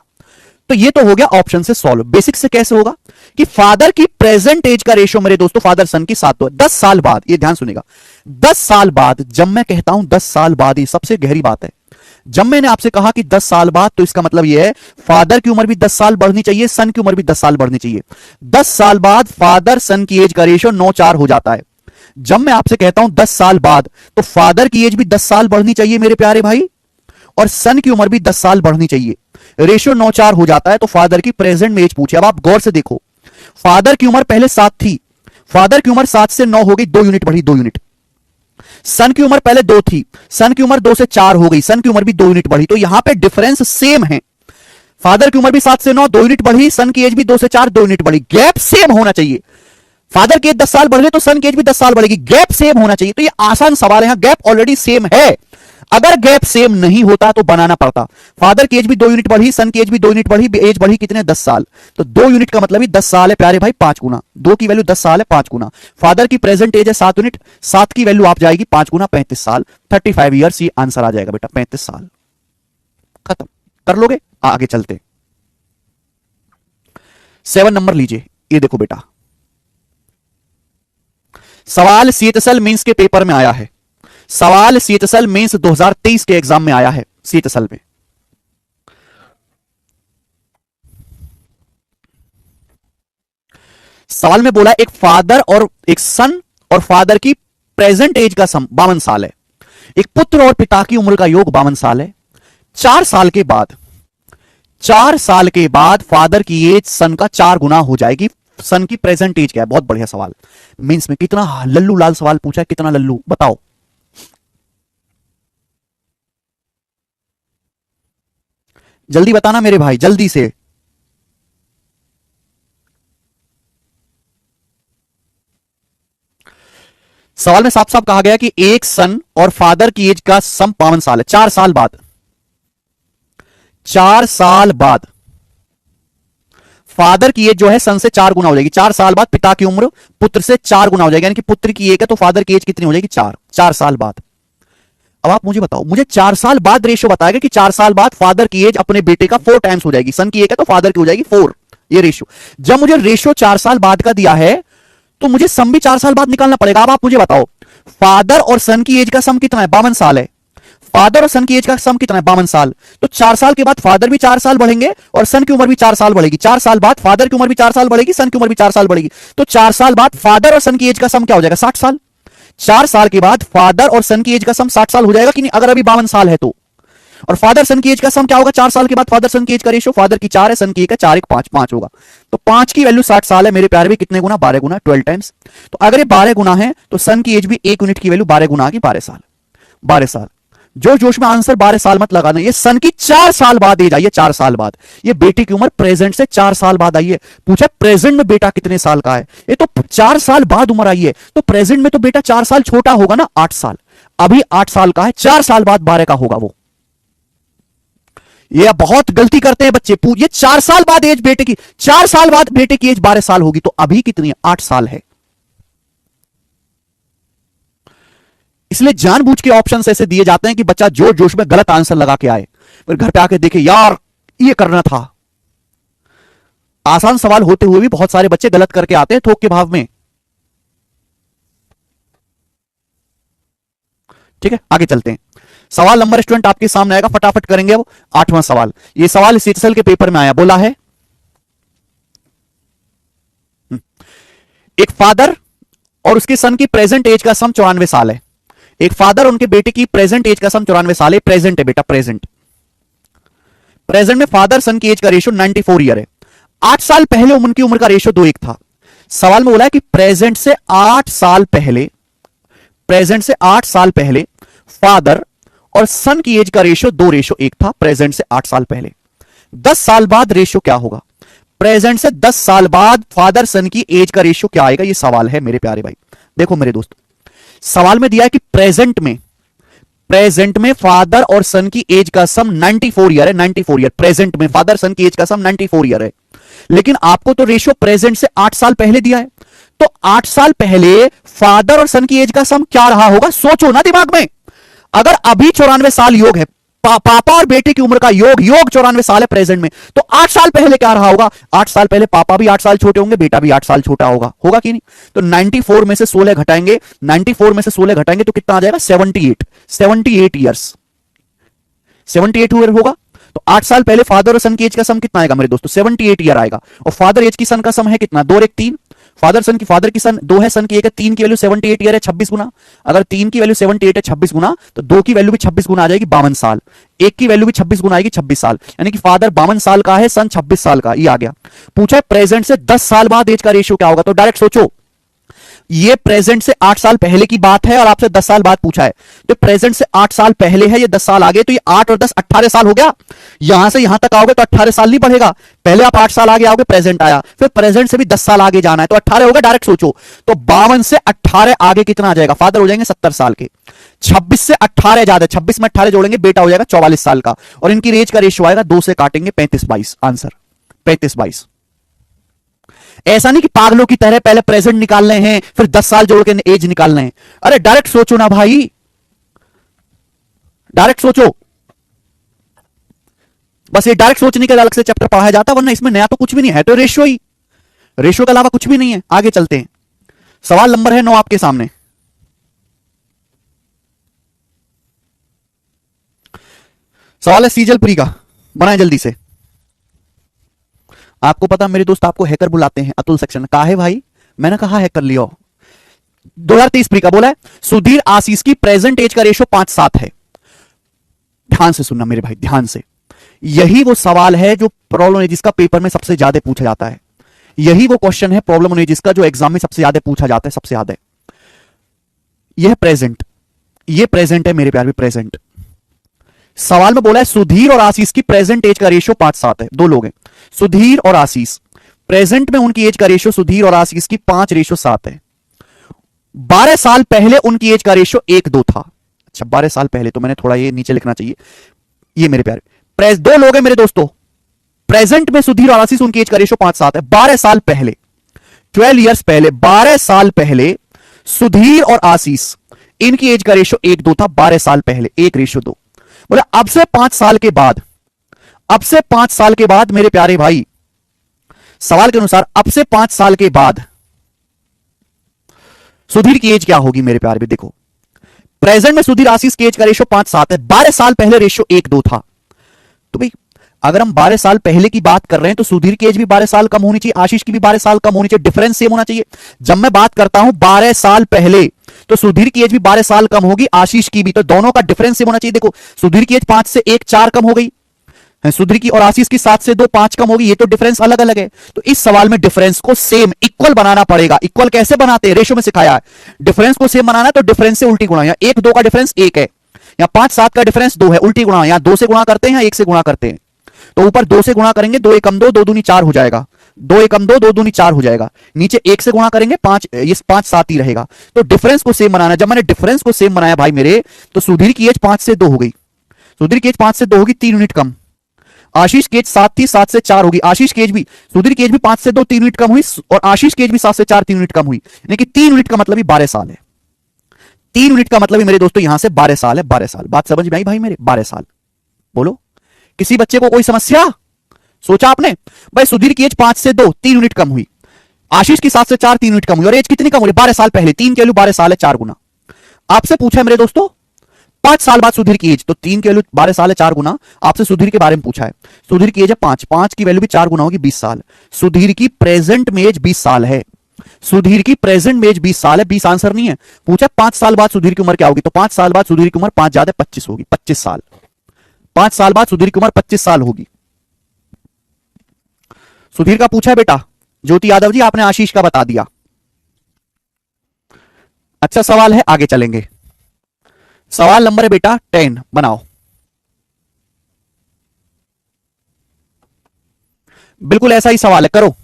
तो ये तो हो गया ऑप्शन से सॉल्व। बेसिक से कैसे होगा कि फादर की प्रेजेंट एज का रेशियो मेरे दोस्तों फादर सन की 7:2 है। 10 साल बाद, ये ध्यान सुनेगा, 10 साल बाद, जब मैं कहता हूं 10 साल बाद, ये सबसे गहरी बात है। जब मैंने आपसे कहा कि 10 साल बाद, तो इसका मतलब यह है फादर की उम्र भी 10 साल बढ़नी चाहिए, सन की उम्र भी 10 साल बढ़नी चाहिए। 10 साल बाद फादर सन की एज का रेशियो 9:4 हो जाता है। जब मैं आपसे कहता हूं 10 साल बाद, तो फादर की एज भी 10 साल बढ़नी चाहिए मेरे प्यारे भाई, और सन की उम्र भी 10 साल बढ़नी चाहिए। रेशियो 9:4 हो जाता है तो फादर की प्रेजेंट में एज पूछे। अब आप गौर से देखो, फादर की उम्र पहले 7 थी, फादर की उम्र 7 से 9 हो गई, 2 यूनिट बढ़ी, 2 यूनिट। सन की उम्र पहले 2 थी, सन की उम्र 2 से 4 हो गई, सन की उम्र भी 2 यूनिट बढ़ी। तो यहां पे डिफरेंस सेम है। फादर की उम्र भी 7 से 9 2 यूनिट बढ़ी, सन की एज भी 2 से 4 2 यूनिट बढ़ी। गैप सेम होना चाहिए। फादर की एज 10 साल बढ़ गई तो सन की एज भी 10 साल बढ़ेगी, गैप सेम होना चाहिए। तो ये आसान सवाल है, यहां गैप ऑलरेडी सेम है। अगर गैप सेम नहीं होता तो बनाना पड़ता। फादर की एज भी 2 यूनिट बढ़ी, सन की एज भी 2 यूनिट बढ़ी, एज बढ़ी कितने, 10 साल। तो 2 यूनिट का मतलब ही 10 साल है प्यारे भाई, 5 गुना। 2 की वैल्यू 10 साल है, 5 गुना। फादर की प्रेजेंट एज है 7 यूनिट, 7 की वैल्यू आप जाएगी 5 गुना, 35 साल, 35 ईयर्स। ये आंसर आ जाएगा बेटा, 35 साल। खत्म कर लोगे, आगे चलते। 7 नंबर लीजिए, ये देखो बेटा, सवाल सीएचएसएल मेंस के पेपर में आया है। सवाल सीएचएसएल मेंस 2023 के एग्जाम में आया है, सीएचएसएल में। सवाल में बोला एक फादर और एक सन और फादर की प्रेजेंट एज का सम 52 साल है। एक पुत्र और पिता की उम्र का योग 52 साल है। 4 साल के बाद, 4 साल के बाद फादर की एज सन का 4 गुना हो जाएगी। सन की प्रेजेंट एज क्या है? बहुत बढ़िया सवाल, मींस में कितना लल्लू लाल सवाल पूछा है, कितना लल्लू बताओ। जल्दी बताना मेरे भाई, जल्दी से। सवाल में साफ साफ कहा गया कि एक सन और फादर की एज का सम 52 साल है। 4 साल बाद, 4 साल बाद फादर की एज जो है सन से 4 गुना हो जाएगी। 4 साल बाद पिता की उम्र पुत्र से 4 गुना हो जाएगी, यानी कि पुत्र की 1 है तो फादर की एज कितनी हो जाएगी, 4। 4 साल बाद। अब आप मुझे बताओ, मुझे 4 साल बाद रेशियो बताएगा कि 4 साल बाद फादर की एज अपने बेटे का 4 टाइम्स हो जाएगी। सन की 1 है तो फादर की हो जाएगी 4, ये रेशियो। जब मुझे रेशियो 4 साल बाद का दिया है तो मुझे सम भी 4 साल बाद निकालना पड़ेगा। अब आप मुझे बताओ, फादर और सन की एज का सम कितना है? 52 साल है। फादर और सन की एज का सम कितना है? 52 साल। तो 4 साल के बाद फादर भी 4 साल बढ़ेंगे और सन की उम्र भी 4 साल बढ़ेगी। 4 साल बाद फादर की उम्र भी 4 साल बढ़ेगी, सन की उम्र भी 4 साल बढ़ेगी। तो 4 साल बाद फादर और सन की एज का सम क्या हो जाएगा? 60 साल। 4 साल के बाद फादर और सन की एज का सम 60 साल हो जाएगा कि नहीं, अगर अभी 52 साल है तो। और फादर सन की एज का सम क्या होगा? 4 साल के बाद फादर सन की एज का रेशियो, फादर की 4 है, सन की 1 है, 4 1 5 5 होगा। तो 5 की वैल्यू 60 साल है मेरे प्यारे भी। कितने गुना? 12 गुना, 12 टाइम्स। तो अगर ये 12 गुना है तो सन की एज भी 1 यूनिट की वैल्यू 12 गुना की 12 साल। 12 साल। जो जोश में आंसर 12 साल मत लगाना, ये सन की 4 साल बाद एज आई है। 4 साल बाद ये बेटे की उम्र प्रेजेंट से 4 साल बाद आई है। पूछा प्रेजेंट में बेटा कितने साल का है? ये तो 4 साल बाद उम्र आई है, तो प्रेजेंट में तो बेटा 4 साल छोटा होगा ना, 8 साल। अभी 8 साल का है, 4 साल बाद 12 का होगा वो। ये बहुत गलती करते हैं बच्चे। ये 4 साल बाद एज बेटे की, 4 साल बाद बेटे की एज 12 साल होगी, तो अभी कितनी है? 8 साल है। इसलिए जानबूझ के ऑप्शंस ऐसे दिए जाते हैं कि बच्चा जोश जोश में गलत आंसर लगा के आए, फिर घर पे आके देखे यार ये करना था। आसान सवाल होते हुए भी बहुत सारे बच्चे गलत करके आते हैं थोक के भाव में। ठीक है, आगे चलते हैं। सवाल नंबर स्टूडेंट आपके सामने आएगा, फटाफट करेंगे अब। 8वां सवाल, ये सवाल सीएचएसएल के पेपर में आया। बोला है एक फादर और उसके सन की प्रेजेंट एज का सम 94 साल है। एक फादर और उनके बेटे की प्रेजेंट एज का सम 94 साल है। प्रेजेंट है बेटा, प्रेजेंट। प्रेजेंट में फादर सन की एज का रेशियो 94 ईयर है। 8 साल पहले उनकी उम्र का रेशियो 2:1 था। सवाल में बोला है कि प्रेजेंट से 8 साल पहले, प्रेजेंट से 8 साल पहले फादर और सन की एज का रेशियो 2:1 था। प्रेजेंट से 8 साल पहले। 10 साल बाद रेशियो क्या होगा? प्रेजेंट से 10 साल बाद फादर सन की एज का रेशियो क्या आएगा? ये सवाल है मेरे प्यारे भाई। देखो मेरे दोस्त, सवाल में दिया है कि प्रेजेंट में फादर और सन की एज का सम 94 ईयर है। 94 ईयर प्रेजेंट में फादर सन की एज का सम 94 ईयर है। लेकिन आपको तो रेशियो प्रेजेंट से 8 साल पहले दिया है, तो 8 साल पहले फादर और सन की एज का सम क्या रहा होगा? सोचो ना दिमाग में। अगर अभी 94 साल योग है, पापा और बेटे की उम्र का योग 94 साल है प्रेजेंट में, तो 8 साल पहले क्या रहा होगा? 8 साल पहले पापा भी 8 साल छोटे होंगे, बेटा भी 8 साल छोटा होगा कि नहीं? तो 94 में से 16 घटाएंगे, 94 में से 16 घटाएंगे तो कितना आ जाएगा? 78 ईयर्स। 78 ईयर होगा। तो 8 साल पहले फादर और सन की एज का सम कितना आएगा मेरे दोस्तों? 78 ईयर आएगा। और फादर एज की सन का सम है कितना? 2 और 1 3। फादर की सन 2 है, सन की 1 है। 3 की वैल्यू 78 ईयर है, 26 गुना। अगर 3 की वैल्यू 78 है, 26 गुना, तो 2 की वैल्यू भी 26 गुना आ जाएगी, 52 साल। 1 की वैल्यू भी 26 गुना आएगी, 26 साल। यानी कि फादर 52 साल का है, सन 26 साल का। ये आ गया। पूछा है प्रेजेंट से 10 साल बाद एज का रेशियो क्या होगा? तो डायरेक्ट सोचो, ये प्रेजेंट से 8 साल पहले की बात है और आपसे 10 साल बाद पूछा है। तो प्रेजेंट से 8 साल पहले है, ये 10 साल आगे, तो ये 8 और 10 18 साल हो गया। यहां से यहां तक आओगे तो 18 साल नहीं बढ़ेगा। पहले आप 8 साल आगे आओगे, प्रेजेंट आया, फिर प्रेजेंट से भी 10 साल आगे जाना है, तो 18 होगा। डायरेक्ट सोचो, तो 52 से 18 आगे कितना आ जाएगा? फादर हो जाएंगे 70 साल के। 26 से 18 ज्यादा, 26 में 18 जोड़ेंगे, बेटा हो जाएगा 44 साल का। और इनकी एज का रेशियो आएगा, 2 से काटेंगे 35-22। आंसर 35-22। ऐसा नहीं कि पागलों की तरह पहले प्रेजेंट निकालने हैं फिर 10 साल जोड़ के एज निकालने हैं। अरे डायरेक्ट सोचो ना भाई, डायरेक्ट सोचो। बस ये डायरेक्ट सोचने के अलग से चैप्टर पढ़ाया जाता, वरना इसमें नया तो कुछ भी नहीं है। तो रेशियो ही, रेशियो के अलावा कुछ भी नहीं है। आगे चलते हैं। सवाल नंबर है 9 आपके सामने। सवाल है सीजलपुरी का, बनाए जल्दी से। आपको पता मेरे दोस्त, आपको हैकर बुलाते हैं अतुल सेक्शन। कहा है भाई? मैंने कहा हैकर लियो। 2023 प्री का बोला है सुधीर आशीष की प्रेजेंट एज का रेशियो 5-7 है। ध्यान से सुनना मेरे भाई, ध्यान से। यही वो सवाल है जो प्रॉब्लम जिसका पेपर में सबसे ज्यादा पूछा जाता है। यही वो क्वेश्चन है प्रॉब्लम जिसका जो एग्जाम में सबसे ज्यादा पूछा जाता है, सबसे ज्यादा। यह प्रेजेंट, ये प्रेजेंट है मेरे प्यार भी, प्रेजेंट। सवाल में बोला है सुधीर और आशीष की प्रेजेंट एज का रेशियो 5-7 है। 2 लोग हैं, सुधीर और आशीष। प्रेजेंट में उनकी एज का रेशियो सुधीर और आशीष की 5:7 है। 12 साल पहले उनकी एज का रेशियो 1:2 था। अच्छा 12 साल पहले, तो मैंने थोड़ा ये नीचे लिखना चाहिए। ये मेरे प्यारे 2 लोग हैं मेरे दोस्तों। प्रेजेंट में सुधीर और आशीष, उनकी एज का रेशियो 5-7 है। 12 साल पहले, 12 ईयर्स पहले, 12 साल पहले सुधीर और आशीष, इनकी एज का रेशियो 1:2 था। 12 साल पहले 1:2। बोले अब से 5 साल के बाद, अब से 5 साल के बाद मेरे प्यारे भाई, सवाल के अनुसार अब से 5 साल के बाद सुधीर की एज क्या होगी मेरे प्यारे भी? देखो प्रेजेंट में सुधीर आशीष की एज का रेशियो 5-7 है, 12 साल पहले रेशियो 1-2 था। तो भाई अगर हम 12 साल पहले की बात कर रहे हैं तो सुधीर की एज भी 12 साल कम होनी चाहिए, आशीष की भी 12 साल कम होनी चाहिए, डिफरेंस सेम होना चाहिए। जब मैं बात करता हूं 12 साल पहले तो सुधीर की एज भी 12 साल कम होगी, आशीष की भी, तो दोनों का डिफरेंस सेम होना चाहिए। देखो सुधीर की एज 5 से 1 4 कम हो गई, सुधीर की और आशीष की 7 से 2 5 कम होगी, ये तो डिफरेंस अलग अलग है। तो इस सवाल में डिफरेंस को सेम इक्वल बनाना पड़ेगा। इक्वल कैसे बनाते हैं? रेशियो में सिखाया है। डिफरेंस को सेम बनाना है तो डिफरेंस से उल्टी गुणा, यहां 1-2 का डिफरेंस 1 है, यहां 5-7 का डिफरेंस 2 है, उल्टी गुणा, यहां 2 से गुणा करते हैं, 1 से गुणा करते हैं। तो ऊपर 2 से गुणा करेंगे, 2 एकम 2, 2 दूनी 4 हो जाएगा, 2 एकम 2, 2 दूनी 4 हो जाएगा। नीचे 1 से गुणा करेंगे 5, ये 5-7 ही रहेगा। तो डिफरेंस को सेम बनाना। जब मैंने डिफरेंस को सेम बनाया भाई मेरे, तो सुधीर की एज 5 से 2 हो गई, सुधीर की एज 5 से 2 होगी, 3 यूनिट कम। आशीष की एज 7 थी, 7 से 4 होगी, आशीष की एज भी, सुधीर की एज भी 5 से 2 3 यूनिट कम हुई, और आशीष की एज भी 7 से 4 3 यूनिट कम हुई, यानी कि 3 यूनिट का मतलब ही 12 साल है। 3 यूनिट का मतलब ही मेरे दोस्तों यहां से 12 साल है। 12 साल, बात समझ में आई भाई मेरे? 12 साल। बोलो किसी बच्चे को कोई समस्या? सोचा आपने? भाई सुधीर की एज 5 से 2 3 यूनिट कम हुई, आशीष की 7 से 4 3 यूनिट कम हुई, और एज कितनी कम हुई? 12 साल पहले। 3 की वैल्यू 12 साल है, 4 गुना। आपसे पूछा है मेरे दोस्तों 5 साल बाद सुधीर की एज, तो 3 की वैल्यू 12 साल है, 4 गुना। आपसे सुधीर के बारे में पूछा है, सुधीर की एज है 5, 5 की वैल्यू भी 4 गुना होगी, 20 साल। सुधीर की प्रेजेंट में एज 20 साल है, सुधीर की प्रेजेंट में एज 20 साल है। 20 आंसर नहीं है। पूछा 5 साल बाद सुधीर की उम्र क्या होगी, तो 5 साल बाद सुधीर की उम्र 5 ज्यादा 25 होगी, 25 साल। 5 साल बाद सुधीर की उम्र 25 साल होगी। सुधीर का पूछा है बेटा ज्योति यादव जी, आपने आशीष का बता दिया। अच्छा सवाल है, आगे चलेंगे। सवाल नंबर है बेटा 10, बनाओ। बिल्कुल ऐसा ही सवाल है, करो।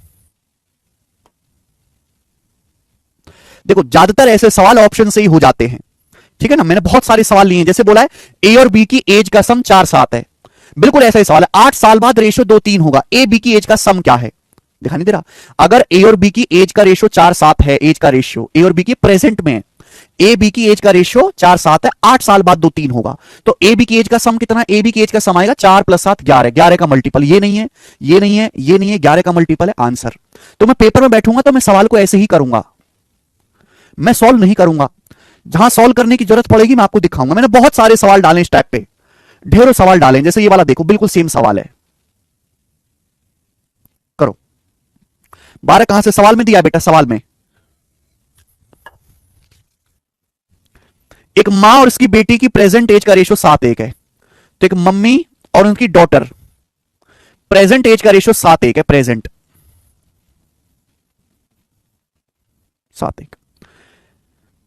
देखो ज्यादातर ऐसे सवाल ऑप्शन से ही हो जाते हैं, ठीक है ना। मैंने बहुत सारे सवाल लिए हैं, जैसे बोला है ए और बी की एज का सम 4-7 है, बिल्कुल ऐसा ही सवाल है। 8 साल बाद रेशियो 2-3 होगा, ए बी की एज का सम क्या है? दिखा नहीं दे रहा। अगर ए और बी की एज का रेशियो 4-7 है, एज का रेशियो ए और बी की प्रेजेंट में, ए बी की एज का रेशियो 4-7 है, 8 साल बाद 2-3 होगा, तो ए बी की एज का सम कितना? ए बी की एज का सम आएगा 4 + 7 11, 11 का मल्टीपल, ये नहीं है, ये नहीं है, ये नहीं है, 11 का मल्टीपल है आंसर। तो मैं पेपर में बैठूंगा तो मैं सवाल को ऐसे ही करूंगा, मैं सॉल्व नहीं करूंगा। जहां सॉल्व करने की जरूरत पड़ेगी मैं आपको दिखाऊंगा। मैंने बहुत सारे सवाल डाले इस टाइप पे, ढेरों सवाल डाले, जैसे ये वाला देखो बिल्कुल सेम सवाल है। करो। 12 कहां से सवाल में दिया बेटा? सवाल में एक मां और उसकी बेटी की प्रेजेंट एज का रेशियो 7-1 है, तो एक मम्मी और उनकी डॉटर प्रेजेंट एज का रेशियो 7-1 है, प्रेजेंट 7-1।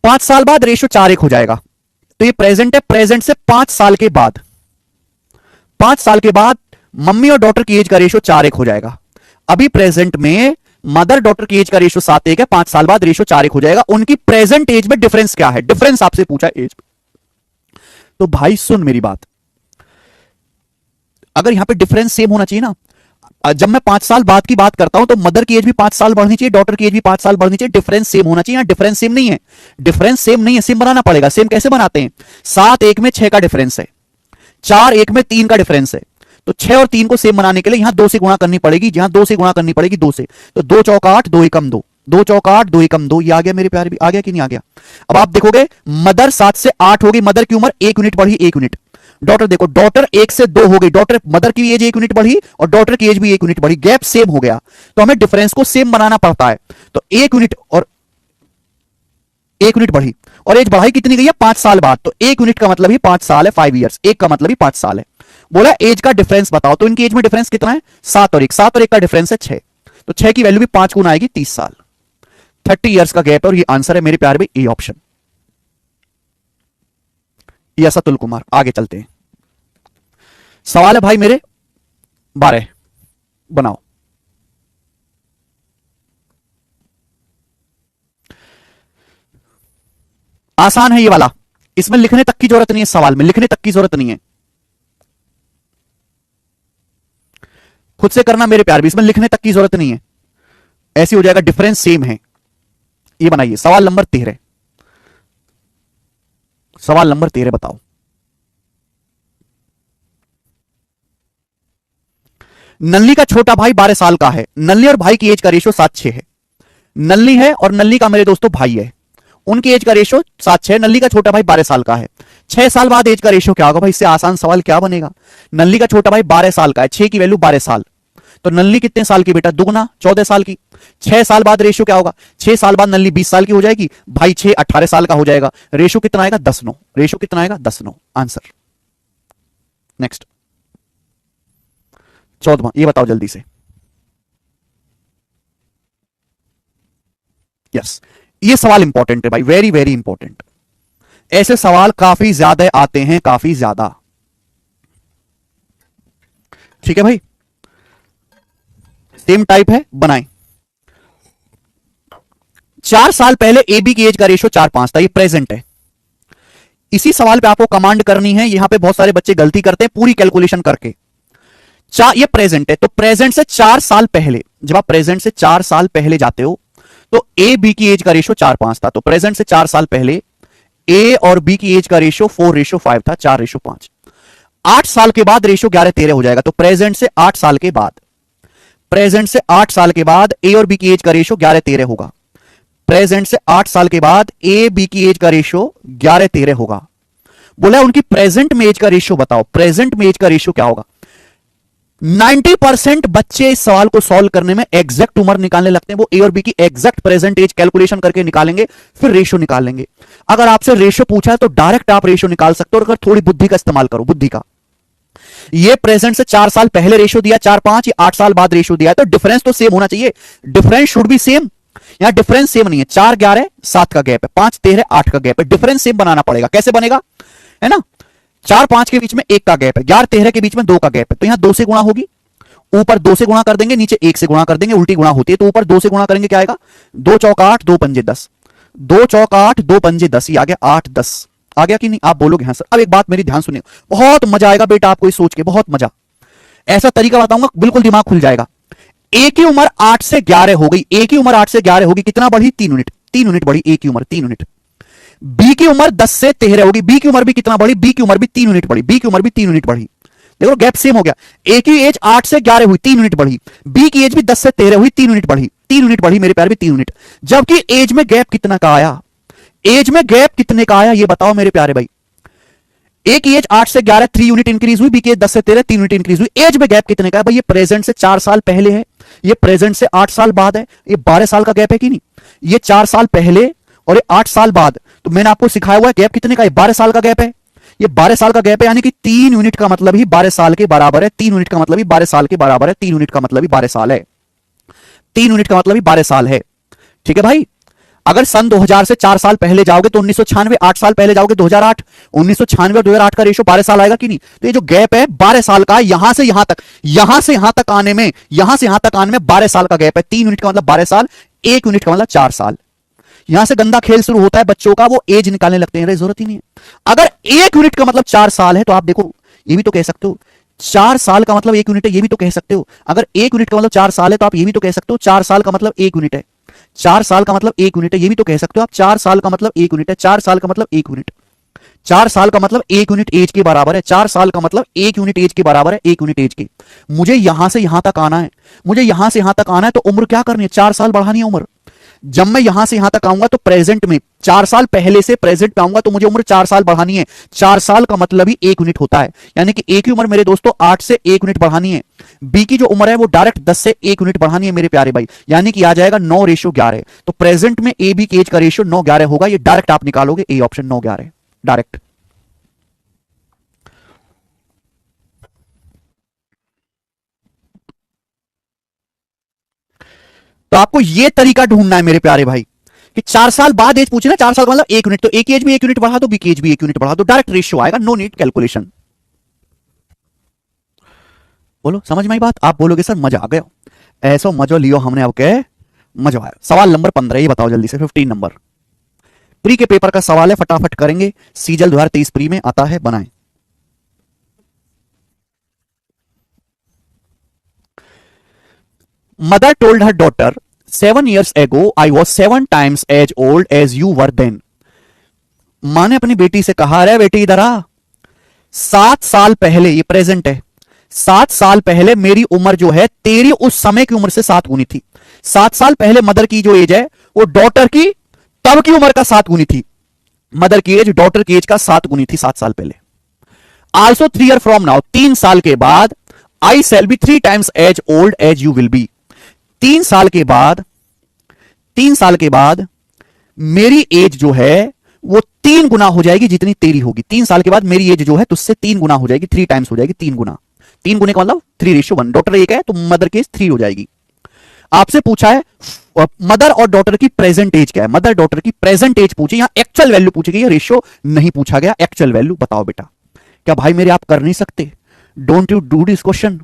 5 साल बाद रेशियो 4-1 हो जाएगा, तो ये प्रेजेंट है, प्रेजेंट से 5 साल के बाद, 5 साल के बाद मम्मी और डॉटर की एज का रेशियो 4-1 हो जाएगा। अभी प्रेजेंट में मदर डॉटर की एज का रेशियो 7-1 है, 5 साल बाद रेशियो 4-1 हो जाएगा। उनकी प्रेजेंट एज में डिफरेंस क्या है? डिफरेंस आपसे पूछा एज। तो भाई सुन मेरी बात, अगर यहां पे डिफरेंस सेम होना चाहिए ना, जब मैं 5 साल बाद की बात करता हूं तो मदर की एज भी 5 साल बढ़नी चाहिए, डॉटर की एज भी 5 साल बढ़नी चाहिए, डिफरेंस सेम होना चाहिए। डिफरेंस सेम नहीं है, डिफरेंस सेम नहीं है, सेम बनाना पड़ेगा। सेम कैसे बनाते हैं? 7-1 में 6 का डिफरेंस है, 4-1 में 3 का डिफरेंस है, तो 6 और 3 को सेम बनाने के लिए यहां 2 से गुणा करनी पड़ेगी, जहां 2 से गुणा करनी पड़ेगी 2 से, तो 2 चौका 8, 2 एकम 2, 2 चौका 8, 2 एकम 2, ये आ गया मेरे प्यारे भी, आ गया कि नहीं आ गया? अब आप देखोगे मदर 7 से 8 होगी, मदर की उम्र 1 यूनिट बढ़ी, 1 यूनिट। डॉटर देखो, डॉटर 1 से 2 हो गई, डॉटर मदर की एज 1 यूनिट बढ़ी और डॉटर की एज भी 1 यूनिट बढ़ी, गैप सेम हो गया, तो हमें डिफरेंस को सेम बनाना पड़ता है। तो 1 यूनिट और 1 यूनिट बढ़ी, और एज बढ़ाई कितनी गई है? 5 साल बाद, तो 1 यूनिट का मतलब ही 5 साल है, 5 ईयर्स, 1 का मतलब ही 5 साल है। बोला एज का डिफरेंस बताओ, तो इनकी एज में डिफरेंस कितना है? 7 और 1, 7 और 1 का डिफरेंस है 6, तो 6 की वैल्यू भी 5 गुना आएगी, 30 साल, 30 ईयर्स का गैप है, और ये आंसर है मेरे प्यारे भाई, A option, yes Atul Kumar. आगे चलते हैं। सवाल है भाई मेरे 12, बनाओ। आसान है ये वाला, इसमें लिखने तक की जरूरत नहीं है, सवाल में लिखने तक की जरूरत नहीं है, खुद से करना मेरे प्यार भी, इसमें लिखने तक की जरूरत नहीं है, ऐसे हो जाएगा, डिफरेंस सेम है। ये बनाइए सवाल नंबर 13, सवाल नंबर 13 बताओ। नल्ली का छोटा भाई 12 साल का है, नल्ली और भाई की एज का रेशियो 7-6 है। नल्ली है और नल्ली का मेरे दोस्तों भाई है, उनकी एज का रेशो 7-6, नल्ली का छोटा भाई 12 साल का है। 6 साल बाद एज का रेशो क्या होगा भाई? इससे आसान सवाल क्या बनेगा? नल्ली का छोटा भाई 12 साल का है, 6 की वैल्यू 12 साल, तो नल्ली कितने साल की बेटा? दुगना, 14 साल की। 6 साल बाद रेशो क्या होगा? 6 साल बाद नल्ली 20 साल की हो जाएगी भाई, 6 18 साल का हो जाएगा। रेशो कितना आएगा? 10-9। रेशो कितना आएगा? 10-9 आंसर। नेक्स्ट 14वां, ये बताओ जल्दी से। यस, ये सवाल इंपॉर्टेंट है भाई, वेरी वेरी इंपॉर्टेंट। ऐसे सवाल काफी ज्यादा आते हैं, काफी ज्यादा। ठीक है भाई, सेम टाइप है, बनाएं। 4 साल पहले ए बी की एज का रेशो 4-5 था, ये प्रेजेंट है। इसी सवाल पे आपको कमांड करनी है। यहां पे बहुत सारे बच्चे गलती करते हैं पूरी कैलकुलेशन करके। ये प्रेजेंट है, तो प्रेजेंट से 4 साल पहले, जब आप प्रेजेंट से 4 साल पहले जाते हो तो ए बी की एज का रेशो 4-5 था, तो प्रेजेंट से 4 साल पहले ए और बी की एज का रेशो 4:5 था, 4:5। 8 साल के बाद रेशो 11-13 हो जाएगा, तो प्रेजेंट से 8 साल के बाद, प्रेजेंट से 8 साल के बाद ए और बी की एज का रेशो 11-13 होगा। प्रेजेंट से 8 साल के बाद ए बी की एज का रेशो 11-13 होगा। बोला उनकी प्रेजेंट में एज का रेशो बताओ, प्रेजेंट में एज का रेशो क्या होगा? 90% बच्चे इस सवाल को सॉल्व करने में एग्जैक्ट उम्र निकालने लगते हैं। वो ए और बी की एग्जैक्ट प्रेजेंट एज कैलकुलेशन करके निकालेंगे, फिर रेशो निकालेंगे। अगर आपसे रेशो पूछा है तो डायरेक्ट आप रेशो निकाल सकते हो, और अगर थोड़ी बुद्धि का इस्तेमाल करो, बुद्धि का। ये प्रेजेंट से 4 साल पहले रेशो दिया 4-5, ये 8 साल बाद रेशो दिया है, तो डिफरेंस तो सेम होना चाहिए। Difference should be same. यहां डिफरेंस सेम नहीं है, 4-11-7 का गैप है, 5-13-8 का गैप है। डिफरेंस सेम बनाना पड़ेगा। कैसे बनेगा? है ना, 4-5 के बीच में 1 का गैप है, 11-13 के बीच में 2 का गैप है, तो यहां 2 से गुणा होगी, ऊपर 2 से गुणा कर देंगे, नीचे 1 से गुणा कर देंगे, उल्टी गुणा होती है, तो ऊपर 2 से गुणा करेंगे, क्या आएगा? 2 चौक 8, 2 पंजे 10, 2 चौक 8, 2 पंजे 10, ये आ गया 8-10। आ गया कि नहीं? आप बोलोगे हाँ सर। अब एक बात मेरी ध्यान सुनिए, बहुत मजा आएगा बेटा आपको ये सोच के, बहुत मजा। ऐसा तरीका बताऊंगा, बिल्कुल दिमाग खुल जाएगा। ए की उम्र 8 से 11 हो गई, ए की उम्र 8 से 11 होगी, कितना बढ़ी? 3 यूनिट, 3 यूनिट बढ़ी ए की उम्र, 3 यूनिट। बी की उम्र 10 से 13 होगी, बी की उम्र भी कितना बढ़ी? बी की उम्र भी 3 यूनिट बढ़ी, बी की उम्र भी 3 यूनिट बढ़ी। देखो गैप सेम हो गया। ए की एज 8 से 11 हुई, 3 यूनिट बढ़ी, बी की एज भी 10 से 13 हुई, 3 यूनिट बढ़ी, 3 यूनिट बढ़ी मेरे प्यार भी, 3 यूनिट। जबकि एज में गैप कितना का आया? एज में गैप कितने का आया ये बताओ मेरे प्यारे भाई। ए की एज 8 से 11 3 यूनिट इंक्रीज हुई, बी की एज 10 से 13 3 यूनिट इंक्रीज हुई। एज में गैप कितने का है भाई? ये प्रेजेंट से 4 साल पहले है, ये प्रेजेंट से 8 साल बाद है, ये 12 साल का गैप है कि नहीं? ये 4 साल पहले और ये 8 साल बाद, तो मैंने आपको सिखाया हुआ है गैप कितने का है? 12 साल का गैप है। ये 12 साल का गैप है, यानी कि 3 यूनिट का मतलब ही 12 साल के बराबर है। 3 यूनिट का मतलब ही 12 साल के बराबर है। 3 यूनिट का मतलब ही 12 साल है। 3 यूनिट का मतलब ही 12 साल है। ठीक है भाई। अगर सन 2000 से 4 साल पहले जाओगे तो 1996, 8 साल पहले जाओगे 2008, 1996 और 2008 का रेशो 12 साल आएगा कि नहीं? तो ये जो गैप है 12 साल का, यहां से यहां तक, यहां से यहां तक आने में, यहां से यहां तक आने में 12 साल का गैप है। 3 यूनिट का मतलब 12 साल, 1 यूनिट का मतलब 4 साल। यहां से गंदा खेल शुरू होता है बच्चों का, वो एज निकालने लगते हैं, जरूरत ही नहीं है। अगर 1 यूनिट का मतलब 4 साल है तो आप देखो, ये भी तो कह सकते हो 4 साल का मतलब 1 यूनिट है, ये भी तो कह सकते हो। अगर 1 यूनिट का मतलब 4 साल है तो आप ये भी तो कह सकते हो 4 साल का मतलब 1 यूनिट है। 4 साल का मतलब 1 यूनिट है, ये भी तो कह सकते हो आप 4 साल का मतलब 1 यूनिट है। 4 साल का मतलब 1 यूनिट, 4 साल का मतलब 1 यूनिट एज के बराबर है। 4 साल का मतलब 1 यूनिट एज के बराबर है, 1 यूनिट एज के। मुझे यहां से यहां तक आना है, मुझे यहां से यहां तक आना है, तो उम्र क्या करनी है? 4 साल बढ़ानी है उम्र। जब मैं यहां से यहां तक आऊंगा तो प्रेजेंट में 4 साल पहले से प्रेजेंट में आऊंगा तो मुझे उम्र 4 साल बढ़ानी है। 4 साल का मतलब ही 1 यूनिट होता है, यानी कि ए की उम्र मेरे दोस्तों 8 से 1 यूनिट बढ़ानी है। बी की जो उम्र है वो डायरेक्ट 10 से 1 यूनिट बढ़ानी है मेरे प्यारे भाई, यानी कि आ जाएगा 9:11। तो प्रेजेंट में ए बी की एज का रेशियो 9:11 होगा। ये डायरेक्ट आप निकालोगे, ए ऑप्शन 9:11 डायरेक्ट। तो आपको यह तरीका ढूंढना है मेरे प्यारे भाई कि 4 साल बाद एज पूछे ना, 4 साल का मतलब 1 यूनिट, तो ए की एज भी 1 यूनिट बढ़ा दो, बी की एज भी 1 यूनिट बढ़ा दो, डायरेक्ट रेशियो आएगा, नो नीड कैलकुलेशन। बोलो समझ में आई बात? आप बोलोगे सर मजा आ गया, ऐसा मजा लियो हमने, अब क्या मजा आया। सवाल नंबर 15 ये बताओ जल्दी से, 15 नंबर प्री के पेपर का सवाल है, फटाफट करेंगे। सीजल 2023 प्री में आता है, बनाएं। Mother told her daughter, 7 years ago I was 7 times as old as you were then. मां ने अपनी बेटी से कहा, अरे बेटी इधर आ, 7 साल पहले, ये प्रेजेंट है, 7 साल पहले मेरी उम्र जो है तेरी उस समय की उम्र से 7 गुनी थी। 7 साल पहले मदर की जो एज है वो डॉटर की तब की उम्र का 7 गुनी थी, मदर की एज डॉटर की एज का 7 गुनी थी 7 साल पहले। आल्सो 3 ईयर फ्रॉम नाउ, 3 साल के बाद, I shall be 3 times as old as you will be. 3 साल के बाद, 3 साल के बाद मेरी एज जो है वो 3 गुना हो जाएगी जितनी तेरी होगी। 3 साल के बाद मेरी एज जो है तुझसे 3 गुना हो जाएगी, 3 टाइम्स हो जाएगी, 3 गुना। 3 गुने का मतलब 3:1। डॉटर एक है तो मदर की एज 3 हो जाएगी। आपसे पूछा है मदर और डॉटर की प्रेजेंट एज क्या है, मदर डॉटर की प्रेजेंट एज पूछी, यहां एक्चुअल वैल्यू पूछी गई है, रेशियो नहीं पूछा गया। एक्चुअल वैल्यू बताओ बेटा। क्या भाई मेरे आप कर नहीं सकते? Don't you do this question?